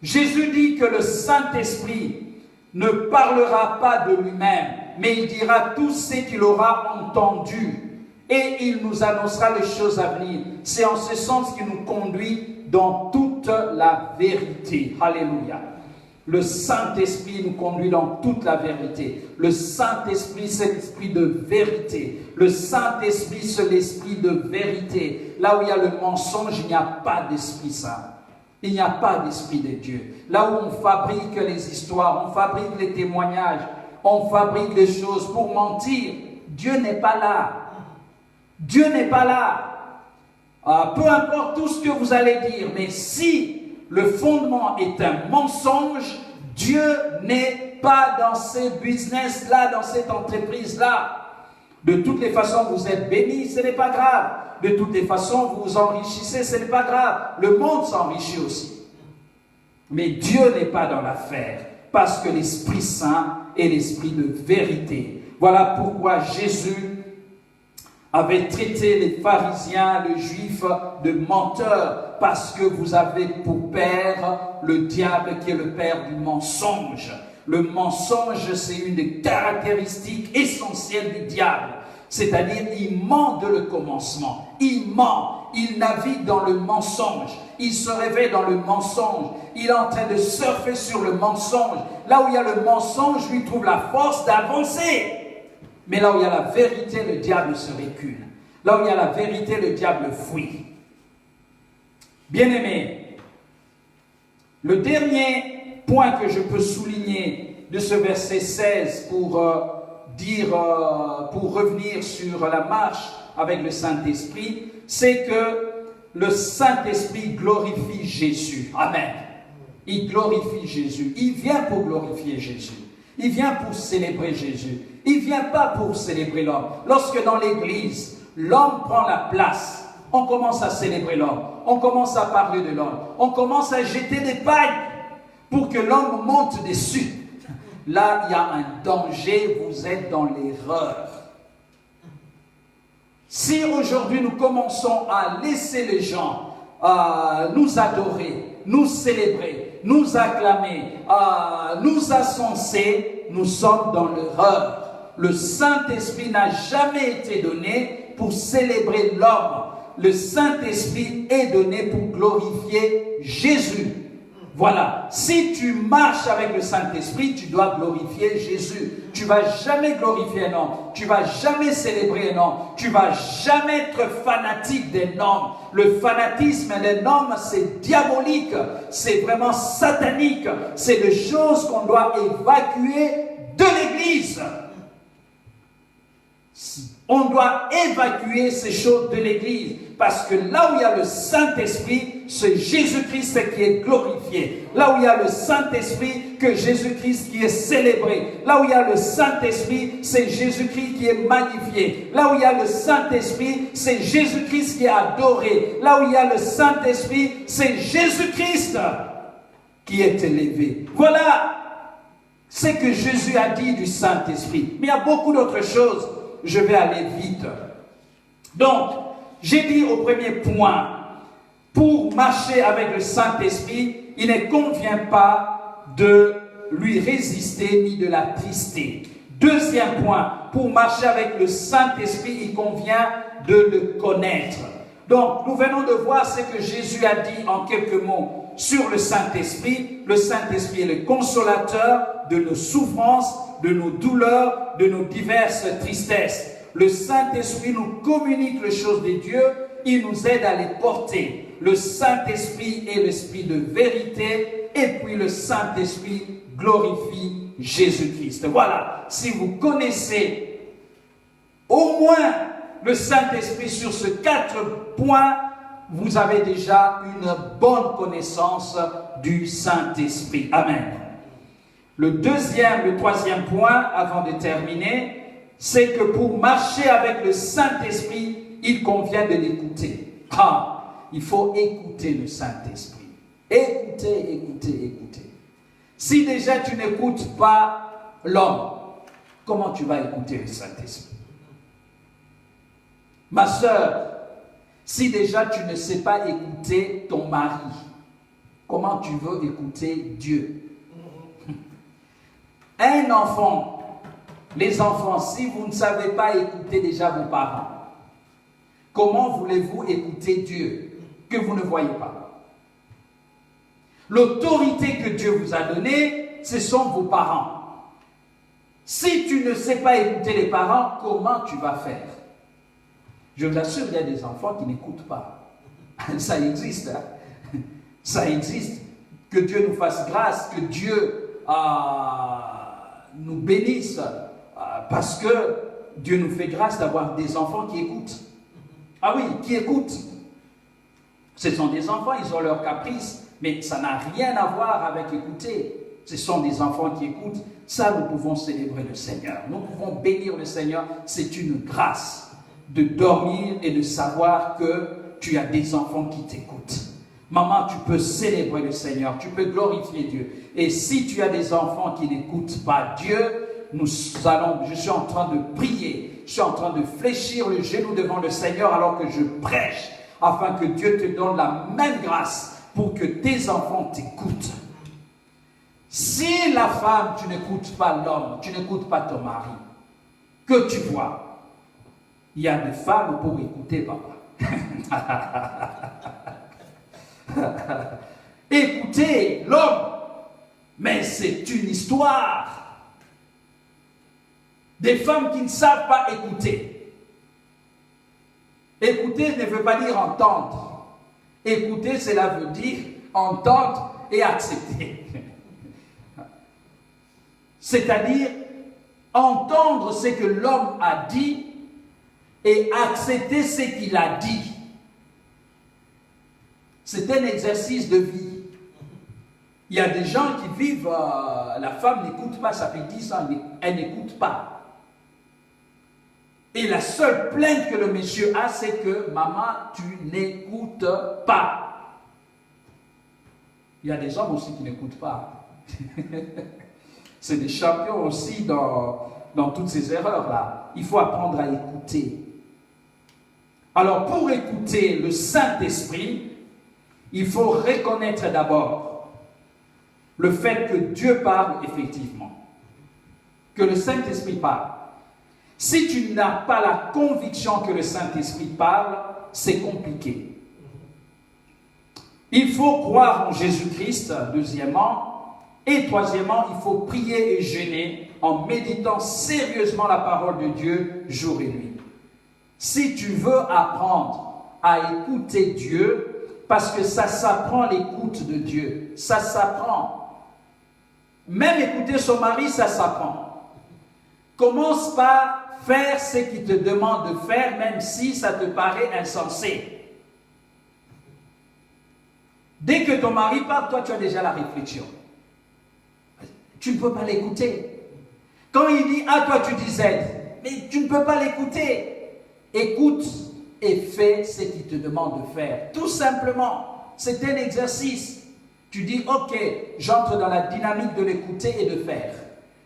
Speaker 3: Jésus dit que le Saint-Esprit ne parlera pas de lui-même, mais il dira tout ce qu'il aura entendu et il nous annoncera les choses à venir. C'est en ce sens qu'il nous conduit dans toute la vérité. Alléluia. Le Saint-Esprit nous conduit dans toute la vérité. Le Saint-Esprit, c'est l'esprit de vérité. Le Saint-Esprit, c'est l'esprit de vérité. Là où il y a le mensonge, il n'y a pas d'Esprit Saint. Il n'y a pas d'Esprit de Dieu. Là où on fabrique les histoires, on fabrique les témoignages, on fabrique les choses pour mentir, Dieu n'est pas là. Dieu n'est pas là. Peu importe tout ce que vous allez dire, mais si le fondement est un mensonge, Dieu n'est pas dans ce business-là, dans cette entreprise-là. De toutes les façons, vous êtes bénis, ce n'est pas grave. De toutes les façons, vous vous enrichissez, ce n'est pas grave. Le monde s'enrichit aussi. Mais Dieu n'est pas dans l'affaire, parce que l'Esprit Saint est l'Esprit de vérité. Voilà pourquoi Jésus avait traité les pharisiens, les juifs, de menteurs, parce que vous avez pour père le diable qui est le père du mensonge. Le mensonge, c'est une des caractéristiques essentielles du diable. C'est-à-dire, il ment de le commencement. Il ment, il navigue dans le mensonge. Il se réveille dans le mensonge. Il est en train de surfer sur le mensonge. Là où il y a le mensonge, lui trouve la force d'avancer. Mais là où il y a la vérité, le diable se recule. Là où il y a la vérité, le diable fuit. Bien-aimés, le dernier point que je peux souligner de ce verset 16 pour revenir sur la marche avec le Saint-Esprit, c'est que le Saint-Esprit glorifie Jésus. Amen. Il glorifie Jésus. Il vient pour glorifier Jésus. Il vient pour célébrer Jésus. Il ne vient pas pour célébrer l'homme. Lorsque dans l'église, l'homme prend la place, on commence à célébrer l'homme. On commence à parler de l'homme. On commence à jeter des pailles pour que l'homme monte dessus. Là, il y a un danger, vous êtes dans l'erreur. Si aujourd'hui nous commençons à laisser les gens nous adorer, nous célébrer, nous acclamer, nous ascenser, nous sommes dans l'erreur. Le Saint-Esprit n'a jamais été donné pour célébrer l'homme. Le Saint-Esprit est donné pour glorifier Jésus. Voilà, si tu marches avec le Saint-Esprit, tu dois glorifier Jésus. Tu ne vas jamais glorifier un homme, tu ne vas jamais célébrer un homme, tu ne vas jamais être fanatique d'un homme. Le fanatisme d'un homme, c'est diabolique, c'est vraiment satanique. C'est des choses qu'on doit évacuer de l'Église. On doit évacuer ces choses de l'Église, parce que là où il y a le Saint-Esprit, c'est Jésus-Christ qui est glorifié. Là où il y a le Saint-Esprit, que Jésus-Christ qui est célébré. Là où il y a le Saint-Esprit, c'est Jésus-Christ qui est magnifié. Là où il y a le Saint-Esprit, c'est Jésus-Christ qui est adoré. Là où il y a le Saint-Esprit, c'est Jésus-Christ qui est élevé. Voilà ce que Jésus a dit du Saint-Esprit. Mais il y a beaucoup d'autres choses. Je vais aller vite. Donc, j'ai dit au premier point, pour marcher avec le Saint-Esprit, il ne convient pas de lui résister ni de l'attrister. Deuxième point, pour marcher avec le Saint-Esprit, il convient de le connaître. Donc, nous venons de voir ce que Jésus a dit en quelques mots sur le Saint-Esprit. Le Saint-Esprit est le consolateur de nos souffrances, de nos douleurs, de nos diverses tristesses. Le Saint-Esprit nous communique les choses de Dieu, il nous aide à les porter. Le Saint-Esprit est l'Esprit de vérité, et puis le Saint-Esprit glorifie Jésus-Christ. Voilà, si vous connaissez au moins le Saint-Esprit sur ces 4 points, vous avez déjà une bonne connaissance du Saint-Esprit. Amen. Le troisième point, avant de terminer, c'est que pour marcher avec le Saint-Esprit, il convient de l'écouter. Il faut écouter le Saint-Esprit. Écoutez, écoutez, écoutez. Si déjà tu n'écoutes pas l'homme, comment tu vas écouter le Saint-Esprit? Ma sœur, si déjà tu ne sais pas écouter ton mari, comment tu veux écouter Dieu? Un enfant, les enfants, si vous ne savez pas écouter déjà vos parents, comment voulez-vous écouter Dieu que vous ne voyez pas? L'autorité que Dieu vous a donnée, ce sont vos parents. Si tu ne sais pas écouter les parents, comment tu vas faire? Je vous assure, il y a des enfants qui n'écoutent pas. Ça existe. Hein? Ça existe. Que Dieu nous fasse grâce, que Dieu nous bénisse, parce que Dieu nous fait grâce d'avoir des enfants qui écoutent. Ah oui, qui écoutent. Ce sont des enfants, ils ont leurs caprices, mais ça n'a rien à voir avec écouter. Ce sont des enfants qui écoutent. Ça, nous pouvons célébrer le Seigneur. Nous pouvons bénir le Seigneur. C'est une grâce de dormir et de savoir que tu as des enfants qui t'écoutent. Maman, tu peux célébrer le Seigneur, tu peux glorifier Dieu. Et si tu as des enfants qui n'écoutent pas Dieu, je suis en train de prier, je suis en train de fléchir le genou devant le Seigneur alors que je prêche, afin que Dieu te donne la même grâce pour que tes enfants t'écoutent. Si la femme, tu n'écoutes pas l'homme, tu n'écoutes pas ton mari, que tu vois, il y a des femmes pour écouter papa. Écoutez l'homme, mais c'est une histoire. Des femmes qui ne savent pas écouter. Écouter ne veut pas dire entendre. Écouter, cela veut dire entendre et accepter. C'est-à-dire entendre ce que l'homme a dit et accepter ce qu'il a dit. C'est un exercice de vie. Il y a des gens qui vivent, la femme n'écoute pas, ça fait 10 ans, elle n'écoute pas. Et la seule plainte que le monsieur a, c'est que « Maman, tu n'écoutes pas ». Il y a des hommes aussi qui n'écoutent pas. C'est des champions aussi dans toutes ces erreurs-là. Il faut apprendre à écouter. Alors, pour écouter le Saint-Esprit, il faut reconnaître d'abord le fait que Dieu parle effectivement, que le Saint-Esprit parle. Si tu n'as pas la conviction que le Saint-Esprit parle, c'est compliqué. Il faut croire en Jésus-Christ, deuxièmement, et troisièmement, il faut prier et jeûner en méditant sérieusement la parole de Dieu jour et nuit. Si tu veux apprendre à écouter Dieu, parce que ça s'apprend l'écoute de Dieu, ça s'apprend. Même écouter son mari, ça s'apprend. Commence par faire ce qu'il te demande de faire, même si ça te paraît insensé. Dès que ton mari parle, toi tu as déjà la réflexion. Tu ne peux pas l'écouter. Quand il dit « Ah, toi tu dis Z », mais tu ne peux pas l'écouter. Écoute et fais ce qu'il te demande de faire. Tout simplement, c'est un exercice. Tu dis « Ok, j'entre dans la dynamique de l'écouter et de faire ».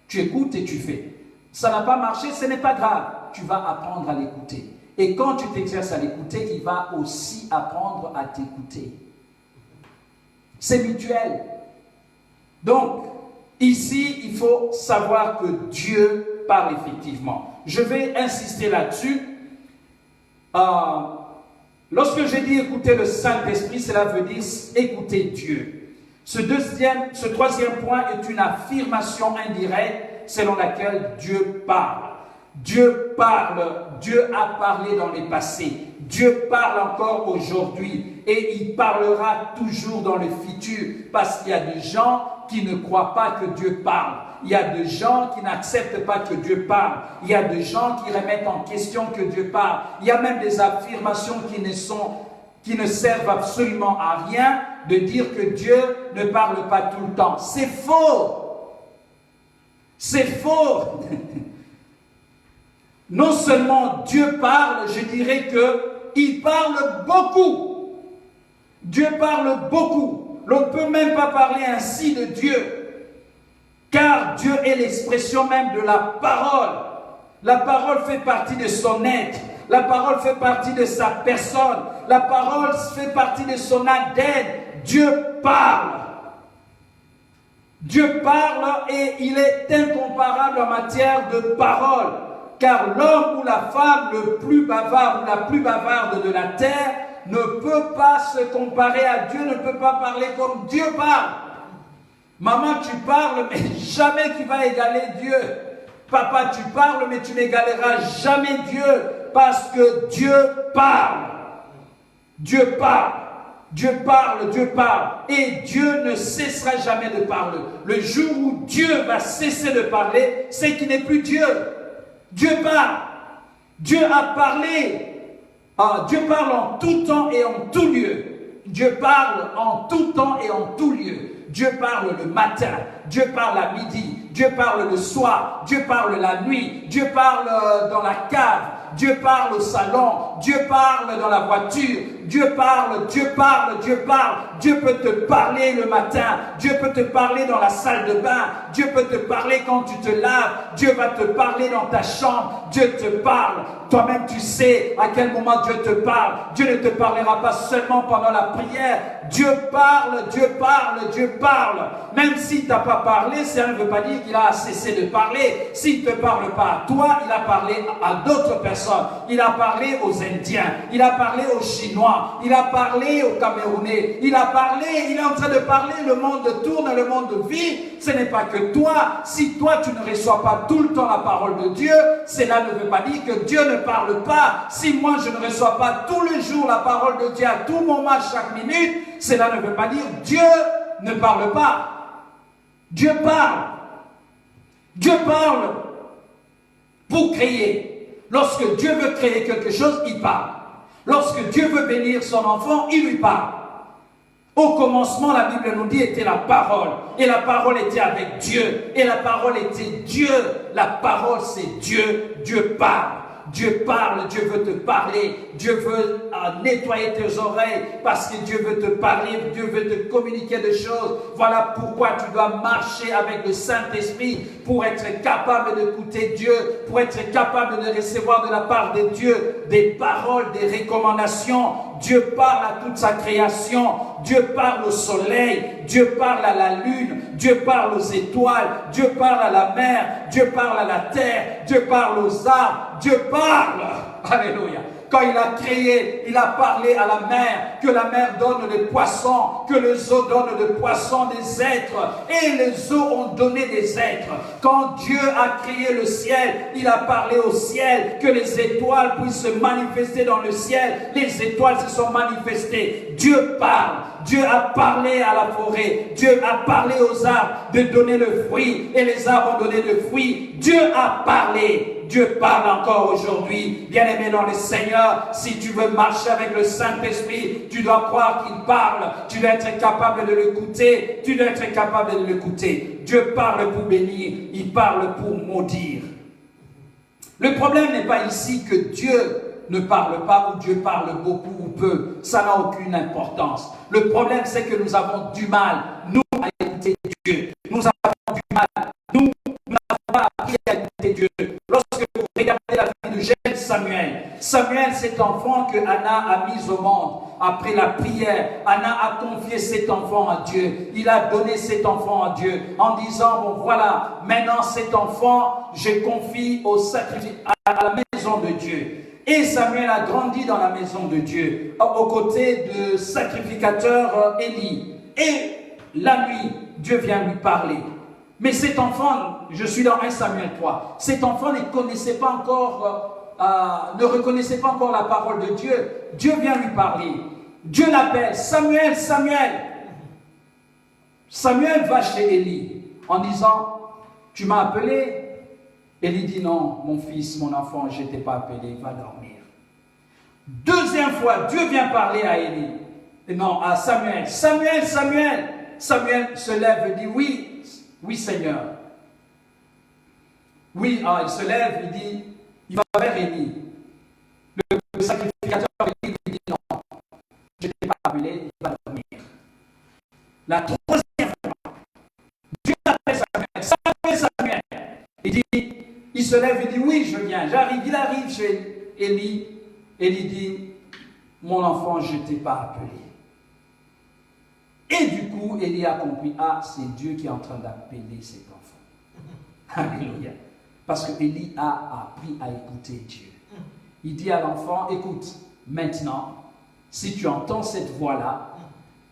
Speaker 3: Tu écoutes et tu fais. Ça n'a pas marché, ce n'est pas grave. Tu vas apprendre à l'écouter. Et quand tu t'exerces à l'écouter, il va aussi apprendre à t'écouter. C'est mutuel. Donc, ici, il faut savoir que Dieu parle effectivement. Je vais insister là-dessus. Lorsque j'ai dit écouter le Saint-Esprit, cela veut dire écouter Dieu. Ce troisième point est une affirmation indirecte selon laquelle Dieu parle. Dieu parle, Dieu a parlé dans le passé, Dieu parle encore aujourd'hui et il parlera toujours dans le futur parce qu'il y a des gens qui ne croient pas que Dieu parle. Il y a des gens qui n'acceptent pas que Dieu parle. Il y a des gens qui remettent en question que Dieu parle. Il y a même des affirmations qui ne servent absolument à rien de dire que Dieu ne parle pas tout le temps. C'est faux. C'est faux. non seulement Dieu parle, je dirais qu'il parle beaucoup. Dieu parle beaucoup. L'on ne peut même pas parler ainsi de Dieu, car Dieu est l'expression même de la parole. La parole fait partie de son être. La parole fait partie de sa personne. La parole fait partie de son ADN. Dieu parle. Dieu parle et il est incomparable en matière de parole. Car l'homme ou la femme le plus bavard ou la plus bavarde de la terre ne peut pas se comparer à Dieu, ne peut pas parler comme Dieu parle. Maman, tu parles, mais jamais tu vas égaler Dieu. Papa, tu parles, mais tu n'égaleras jamais Dieu, parce que Dieu parle. Dieu parle. Dieu parle, Dieu parle. Et Dieu ne cessera jamais de parler. Le jour où Dieu va cesser de parler, c'est qu'il n'est plus Dieu. Dieu parle. Dieu a parlé. Dieu parle en tout temps et en tout lieu. Dieu parle en tout temps et en tout lieu. Dieu parle le matin, Dieu parle à midi, Dieu parle le soir, Dieu parle la nuit, Dieu parle dans la cave, Dieu parle au salon, Dieu parle dans la voiture, Dieu parle, Dieu parle, Dieu parle. Dieu peut te parler le matin, Dieu peut te parler dans la salle de bain, Dieu peut te parler quand tu te laves, Dieu va te parler dans ta chambre, Dieu te parle. Toi-même tu sais à quel moment Dieu te parle. Dieu ne te parlera pas seulement pendant la prière. Dieu parle, Dieu parle, Dieu parle. Même s'il ne t'a pas parlé, ça ne veut pas dire qu'il a cessé de parler. S'il ne te parle pas à toi, il a parlé à d'autres personnes. Il a parlé aux Indiens, il a parlé aux Chinois, il a parlé aux Camerounais, il a parlé, il est en train de parler, le monde tourne, le monde vit. Ce n'est pas que toi, si toi tu ne reçois pas tout le temps la parole de Dieu, cela ne veut pas dire que Dieu ne parle pas. Si moi je ne reçois pas tous les jours la parole de Dieu à tout moment, chaque minute, cela ne veut pas dire Dieu ne parle pas. Dieu parle. Dieu parle pour créer. Lorsque Dieu veut créer quelque chose, il parle. Lorsque Dieu veut bénir son enfant, il lui parle. Au commencement, la Bible nous dit, était la parole. Et la parole était avec Dieu. Et la parole était Dieu. La parole, c'est Dieu. Dieu parle. Dieu parle, Dieu veut te parler, Dieu veut nettoyer tes oreilles parce que Dieu veut te parler, Dieu veut te communiquer des choses. Voilà pourquoi tu dois marcher avec le Saint-Esprit pour être capable d'écouter Dieu, pour être capable de recevoir de la part de Dieu des paroles, des recommandations. Dieu parle à toute sa création, Dieu parle au soleil, Dieu parle à la lune, Dieu parle aux étoiles, Dieu parle à la mer, Dieu parle à la terre, Dieu parle aux arbres, Dieu parle. Alléluia. Quand il a créé, il a parlé à la mer, que la mer donne des poissons, que les eaux donnent des poissons, des êtres, et les eaux ont donné des êtres. Quand Dieu a créé le ciel, il a parlé au ciel, que les étoiles puissent se manifester dans le ciel. Les étoiles se sont manifestées. Dieu parle. Dieu a parlé à la forêt. Dieu a parlé aux arbres de donner le fruit, et les arbres ont donné le fruit. Dieu a parlé. Dieu parle encore aujourd'hui. Bien-aimé dans le Seigneur, si tu veux marcher avec le Saint-Esprit, tu dois croire qu'il parle. Tu dois être capable de l'écouter. Tu dois être capable de l'écouter. Dieu parle pour bénir. Il parle pour maudire. Le problème n'est pas ici que Dieu ne parle pas ou Dieu parle beaucoup ou peu. Ça n'a aucune importance. Le problème, c'est que nous avons du mal, nous, à écouter Dieu. Nous avons du mal, nous n'avons pas appris à écouter Dieu. Lorsque vous regardez la vie de jeune Samuel, Samuel, cet enfant que Anna a mis au monde, après la prière, Anna a confié cet enfant à Dieu. Il a donné cet enfant à Dieu en disant, bon voilà, maintenant cet enfant, je confie au sacrifice, à la maison de Dieu. Et Samuel a grandi dans la maison de Dieu, aux côtés de sacrificateur Élie. Et la nuit, Dieu vient lui parler. Mais cet enfant, je suis dans 1 Samuel 3, cet enfant ne connaissait pas encore, ne reconnaissait pas encore la parole de Dieu. Dieu vient lui parler. Dieu l'appelle, Samuel, Samuel. Samuel va chez Élie en disant, tu m'as appelé? Élie dit, non, mon fils, mon enfant, je ne t'ai pas appelé, va dormir. Deuxième fois, Dieu vient parler à Élie. Non, à Samuel. Samuel, Samuel. Samuel se lève et dit, oui, oui Seigneur. Oui, il se lève, il dit, Il va vers Élie. Le sacrificateur Élie lui dit non, je ne t'ai pas appelé, il va dormir. La troisième fois, Dieu appelle Samuel. Il se lève et dit oui, je viens, j'arrive. Il arrive chez Élie. Élie dit mon enfant, je ne t'ai pas appelé. Et du coup, Élie a compris, ah, c'est Dieu qui est en train d'appeler cet enfant. Alléluia. Parce que Élie a appris à écouter Dieu. Il dit à l'enfant, écoute, maintenant, si tu entends cette voix-là,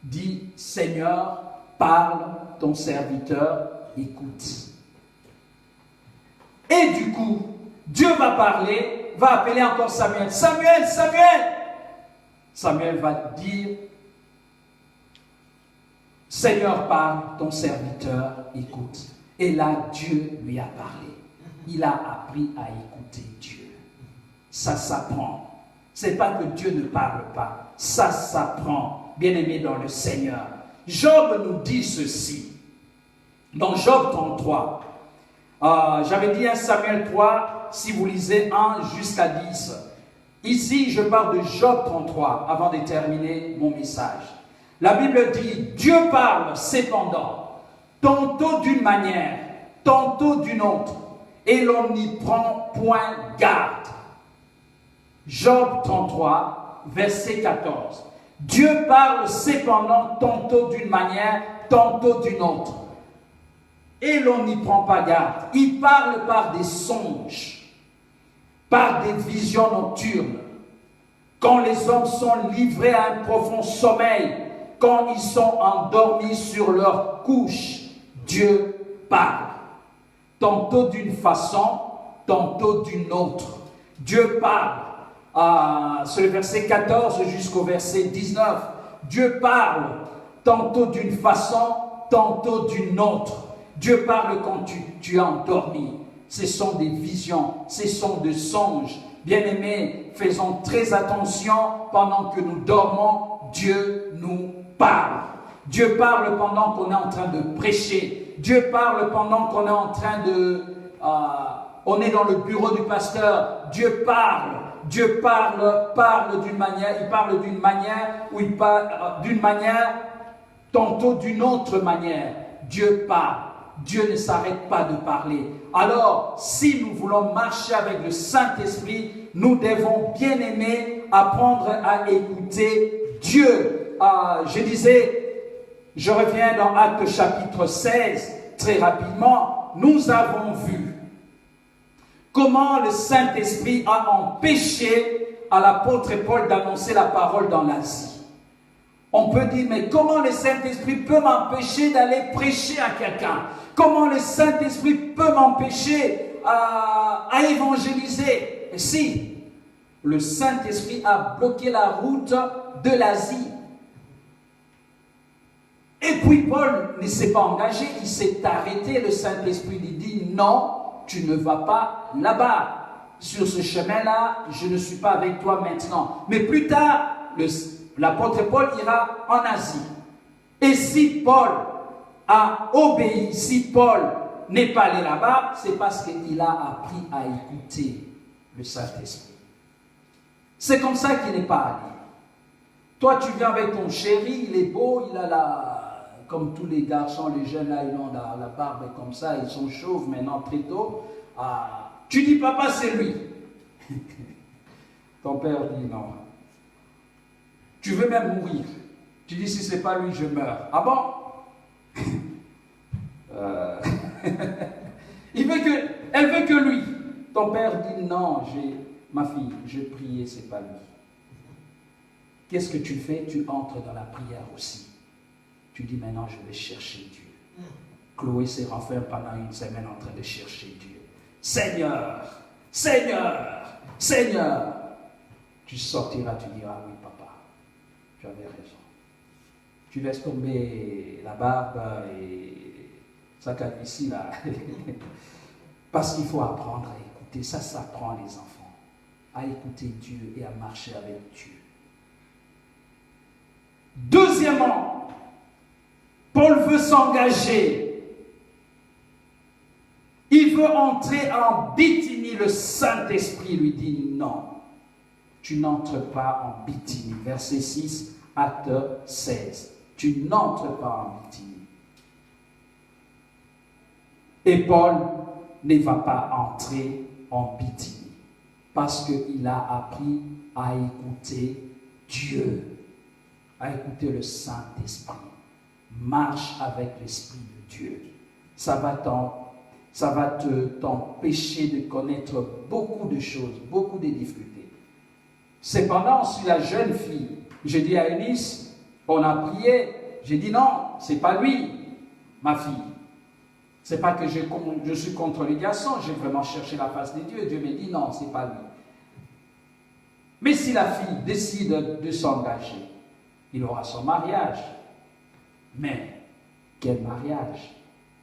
Speaker 3: dis, Seigneur, parle, ton serviteur écoute. Et du coup, Dieu va parler, va appeler encore Samuel. Samuel, Samuel! Samuel va dire, Seigneur, parle, ton serviteur écoute. Et là, Dieu lui a parlé. Il a appris à écouter Dieu. Ça s'apprend. C'est pas que Dieu ne parle pas. Ça s'apprend. Bien-aimé dans le Seigneur. Job nous dit ceci. Dans Job 33. J'avais dit à Samuel 3, si vous lisez 1 jusqu'à 10. Ici, je parle de Job 33 avant de terminer mon message. La Bible dit, Dieu parle cependant, tantôt d'une manière, tantôt d'une autre, et l'on n'y prend point garde. Job 33, verset 14. Dieu parle cependant tantôt d'une manière, tantôt d'une autre, et l'on n'y prend pas garde. Il parle par des songes, par des visions nocturnes, quand les hommes sont livrés à un profond sommeil, quand ils sont endormis sur leur couche, Dieu parle. Tantôt d'une façon, tantôt d'une autre. Dieu parle. C'est le verset 14 jusqu'au verset 19. Dieu parle tantôt d'une façon, tantôt d'une autre. Dieu parle quand tu es endormi. Ce sont des visions, ce sont des songes. Bien-aimés, faisons très attention pendant que nous dormons. Dieu nous parle. Dieu parle pendant qu'on est en train de prêcher. Dieu parle pendant qu'on est en train de... on est dans le bureau du pasteur. Dieu parle. Dieu parle d'une manière. Il parle d'une manière ou il parle d'une manière, tantôt d'une autre manière. Dieu parle. Dieu ne s'arrête pas de parler. Alors, si nous voulons marcher avec le Saint-Esprit, nous devons, bien aimer, apprendre à écouter Dieu. Je disais, je reviens dans Actes chapitre 16, très rapidement, nous avons vu comment le Saint-Esprit a empêché à l'apôtre Paul d'annoncer la parole dans l'Asie. On peut dire, mais comment le Saint-Esprit peut m'empêcher d'aller prêcher à quelqu'un? Comment le Saint-Esprit peut m'empêcher à évangéliser? Et si le Saint-Esprit a bloqué la route de l'Asie, et puis Paul ne s'est pas engagé, il s'est arrêté, le Saint-Esprit lui dit, non, tu ne vas pas là-bas. Sur ce chemin-là, je ne suis pas avec toi maintenant. Mais plus tard, l'apôtre Paul ira en Asie. Et si Paul a obéi, si Paul n'est pas allé là-bas, c'est parce qu'il a appris à écouter le Saint-Esprit. C'est comme ça qu'il n'est pas allé. Toi, tu viens avec ton chéri, il est beau, il a comme tous les garçons, les jeunes là, ils ont la barbe comme ça, ils sont chauves maintenant très tôt. Tu dis, papa, c'est lui. Ton père dit non. Tu veux même mourir. Tu dis, si ce n'est pas lui, je meurs. Ah bon? Elle veut que lui. Ton père dit, non, ma fille, je priais, ce n'est pas lui. Qu'est-ce que tu fais? Tu entres dans la prière aussi. Tu dis, maintenant, je vais chercher Dieu. Chloé s'est renfermée pendant une semaine en train de chercher Dieu. Seigneur, Seigneur, Seigneur. Tu sortiras, tu diras, oui, papa, tu avais raison. Tu laisses tomber la barbe et ça calvitie là. Parce qu'il faut apprendre à écouter. Ça s'apprend, les enfants. À écouter Dieu et à marcher avec Dieu. Deuxièmement, Paul veut s'engager. Il veut veut entrer en Bithynie, le Saint-Esprit lui dit non. Tu n'entres pas en Bithynie. Verset 6, acte 16. Tu n'entres pas en Bithynie. Et Paul ne va pas entrer en Bithynie parce qu'il a appris à écouter Dieu, à écouter le Saint-Esprit. Marche avec l'Esprit de Dieu. Ça va t'empêcher de connaître beaucoup de choses, beaucoup de difficultés. Cependant, sur la jeune fille, j'ai dit à Eunice, on a prié, j'ai dit non, c'est pas lui, ma fille. C'est pas que je suis contre les garçons, j'ai vraiment cherché la face de Dieu. Dieu m'a dit non, c'est pas lui. Mais si la fille décide de s'engager, il aura son mariage. Mais quel mariage?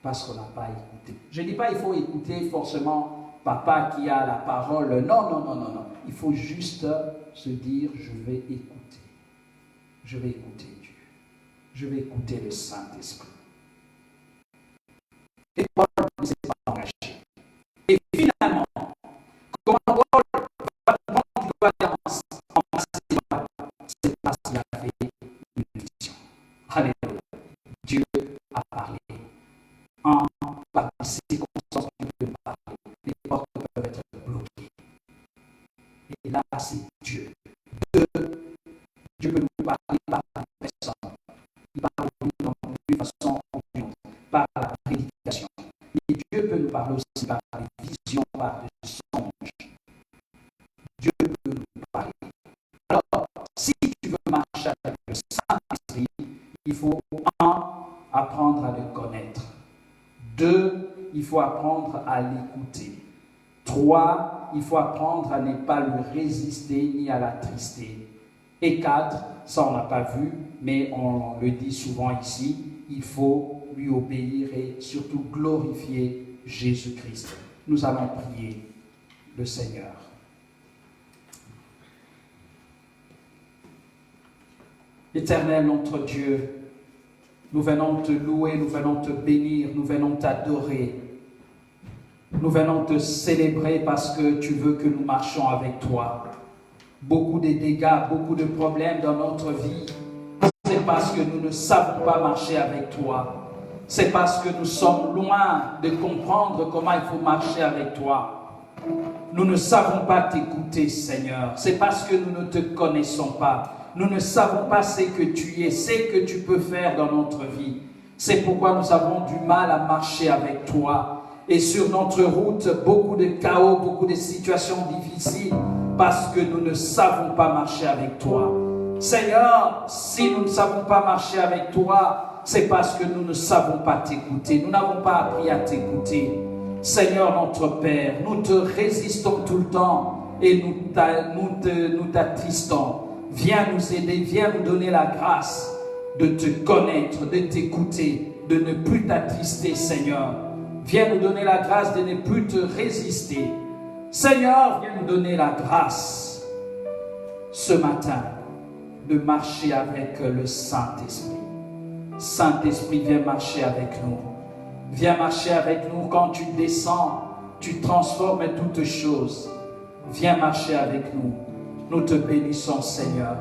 Speaker 3: Parce qu'on n'a pas écouté. Je ne dis pas qu'il faut écouter forcément papa qui a la parole. Non, non, non, non, non. Il faut juste se dire, je vais écouter. Je vais écouter Dieu. Je vais écouter le Saint-Esprit. Et Paul ne s'est pas engagé. Et finalement, comment Paul va prendre du doigt en Macédoine, c'est parce qu'il avait une vision. Alléluia. Dieu a parlé. Par les circonstances où Dieu parle, les portes peuvent être bloquées. Et là, c'est Dieu. Dieu peut nous parler par la personne. Il parle d'une façon ou d'une autre, par la prédication. Mais Dieu peut nous parler aussi par les visions, par les songes. Dieu peut nous parler. Alors, si tu veux marcher avec le Saint-Esprit, il faut, 1, apprendre à le connaître. 2, il faut apprendre à l'écouter. 3, il faut apprendre à ne pas lui résister ni à l'attrister. Et 4, ça on n'a pas vu, mais on le dit souvent ici, il faut lui obéir et surtout glorifier Jésus-Christ. Nous allons prier le Seigneur. Éternel notre Dieu, nous venons te louer, nous venons te bénir, nous venons t'adorer. Nous venons te célébrer parce que tu veux que nous marchions avec toi. Beaucoup de dégâts, beaucoup de problèmes dans notre vie, c'est parce que nous ne savons pas marcher avec toi. C'est parce que nous sommes loin de comprendre comment il faut marcher avec toi. Nous ne savons pas t'écouter, Seigneur. C'est parce que nous ne te connaissons pas. Nous ne savons pas ce que tu es, ce que tu peux faire dans notre vie. C'est pourquoi nous avons du mal à marcher avec toi. Et sur notre route, beaucoup de chaos, beaucoup de situations difficiles, parce que nous ne savons pas marcher avec toi. Seigneur, si nous ne savons pas marcher avec toi, c'est parce que nous ne savons pas t'écouter. Nous n'avons pas appris à t'écouter. Seigneur notre Père, nous te résistons tout le temps et nous t'attristons. Viens nous aider, viens nous donner la grâce de te connaître, de t'écouter, de ne plus t'attrister, Seigneur. Viens nous donner la grâce de ne plus te résister. Seigneur, viens nous donner la grâce ce matin de marcher avec le Saint-Esprit. Saint-Esprit, viens marcher avec nous. Viens marcher avec nous quand tu descends, tu transformes toutes choses. Viens marcher avec nous. Nous te bénissons, Seigneur.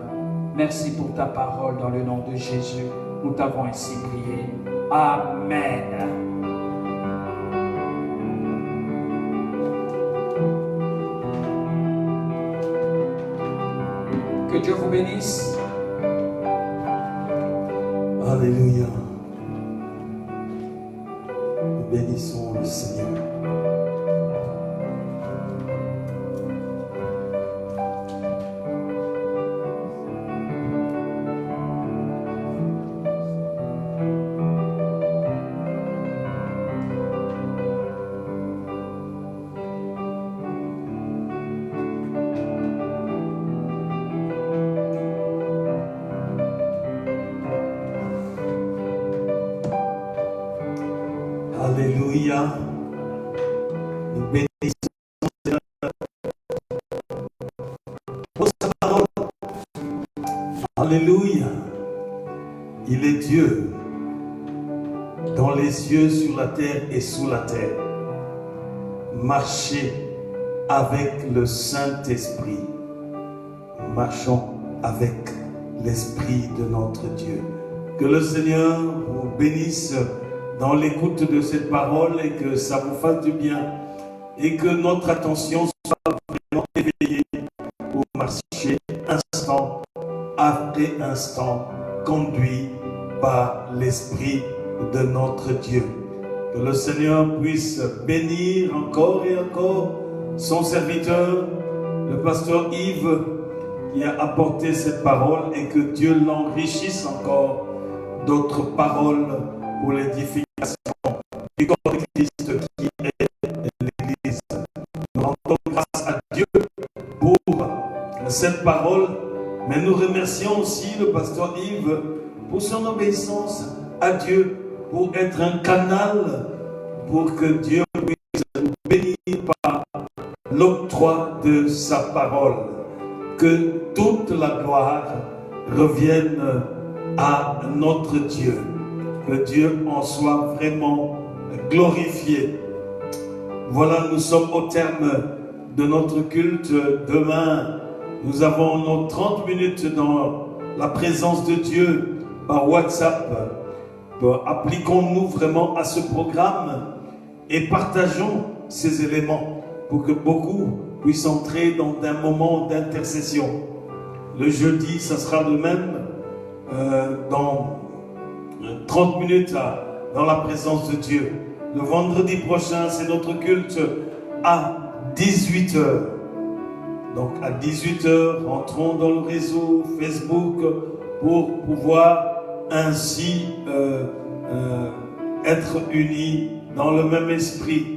Speaker 3: Merci pour ta parole dans le nom de Jésus. Nous t'avons ainsi prié. Amen. Que Dieu vous bénisse.
Speaker 1: Alléluia. Nous bénissons le Seigneur. Alléluia. Nous bénissons le Seigneur pour sa parole. Alléluia. Il est Dieu dans les cieux, sur la terre et sous la terre. marcher avec le Saint-Esprit. Marchons avec l'Esprit de notre Dieu. Que le Seigneur vous bénisse dans l'écoute de cette parole et que ça vous fasse du bien et que notre attention soit vraiment éveillée pour marcher instant après instant, conduit par l'Esprit de notre Dieu. Que le Seigneur puisse bénir encore et encore son serviteur, le pasteur Yves, qui a apporté cette parole, et que Dieu l'enrichisse encore d'autres paroles pour l'édification du corps de Christ qui est l'Église. Nous rendons grâce à Dieu pour cette parole, mais nous remercions aussi le pasteur Yves pour son obéissance à Dieu, pour être un canal pour que Dieu puisse nous bénir par l'octroi de sa parole. Que toute la gloire revienne à notre Dieu. Que Dieu en soit vraiment glorifié. Voilà, nous sommes au terme de notre culte. Demain, nous avons nos 30 minutes dans la présence de Dieu par WhatsApp. Appliquons-nous vraiment à ce programme et partageons ces éléments pour que beaucoup puissent entrer dans un moment d'intercession. Le jeudi, ça sera le même, dans 30 minutes dans la présence de Dieu. Le vendredi prochain, c'est notre culte à 18h. Donc à 18h, entrons dans le réseau Facebook pour pouvoir ainsi être unis dans le même esprit.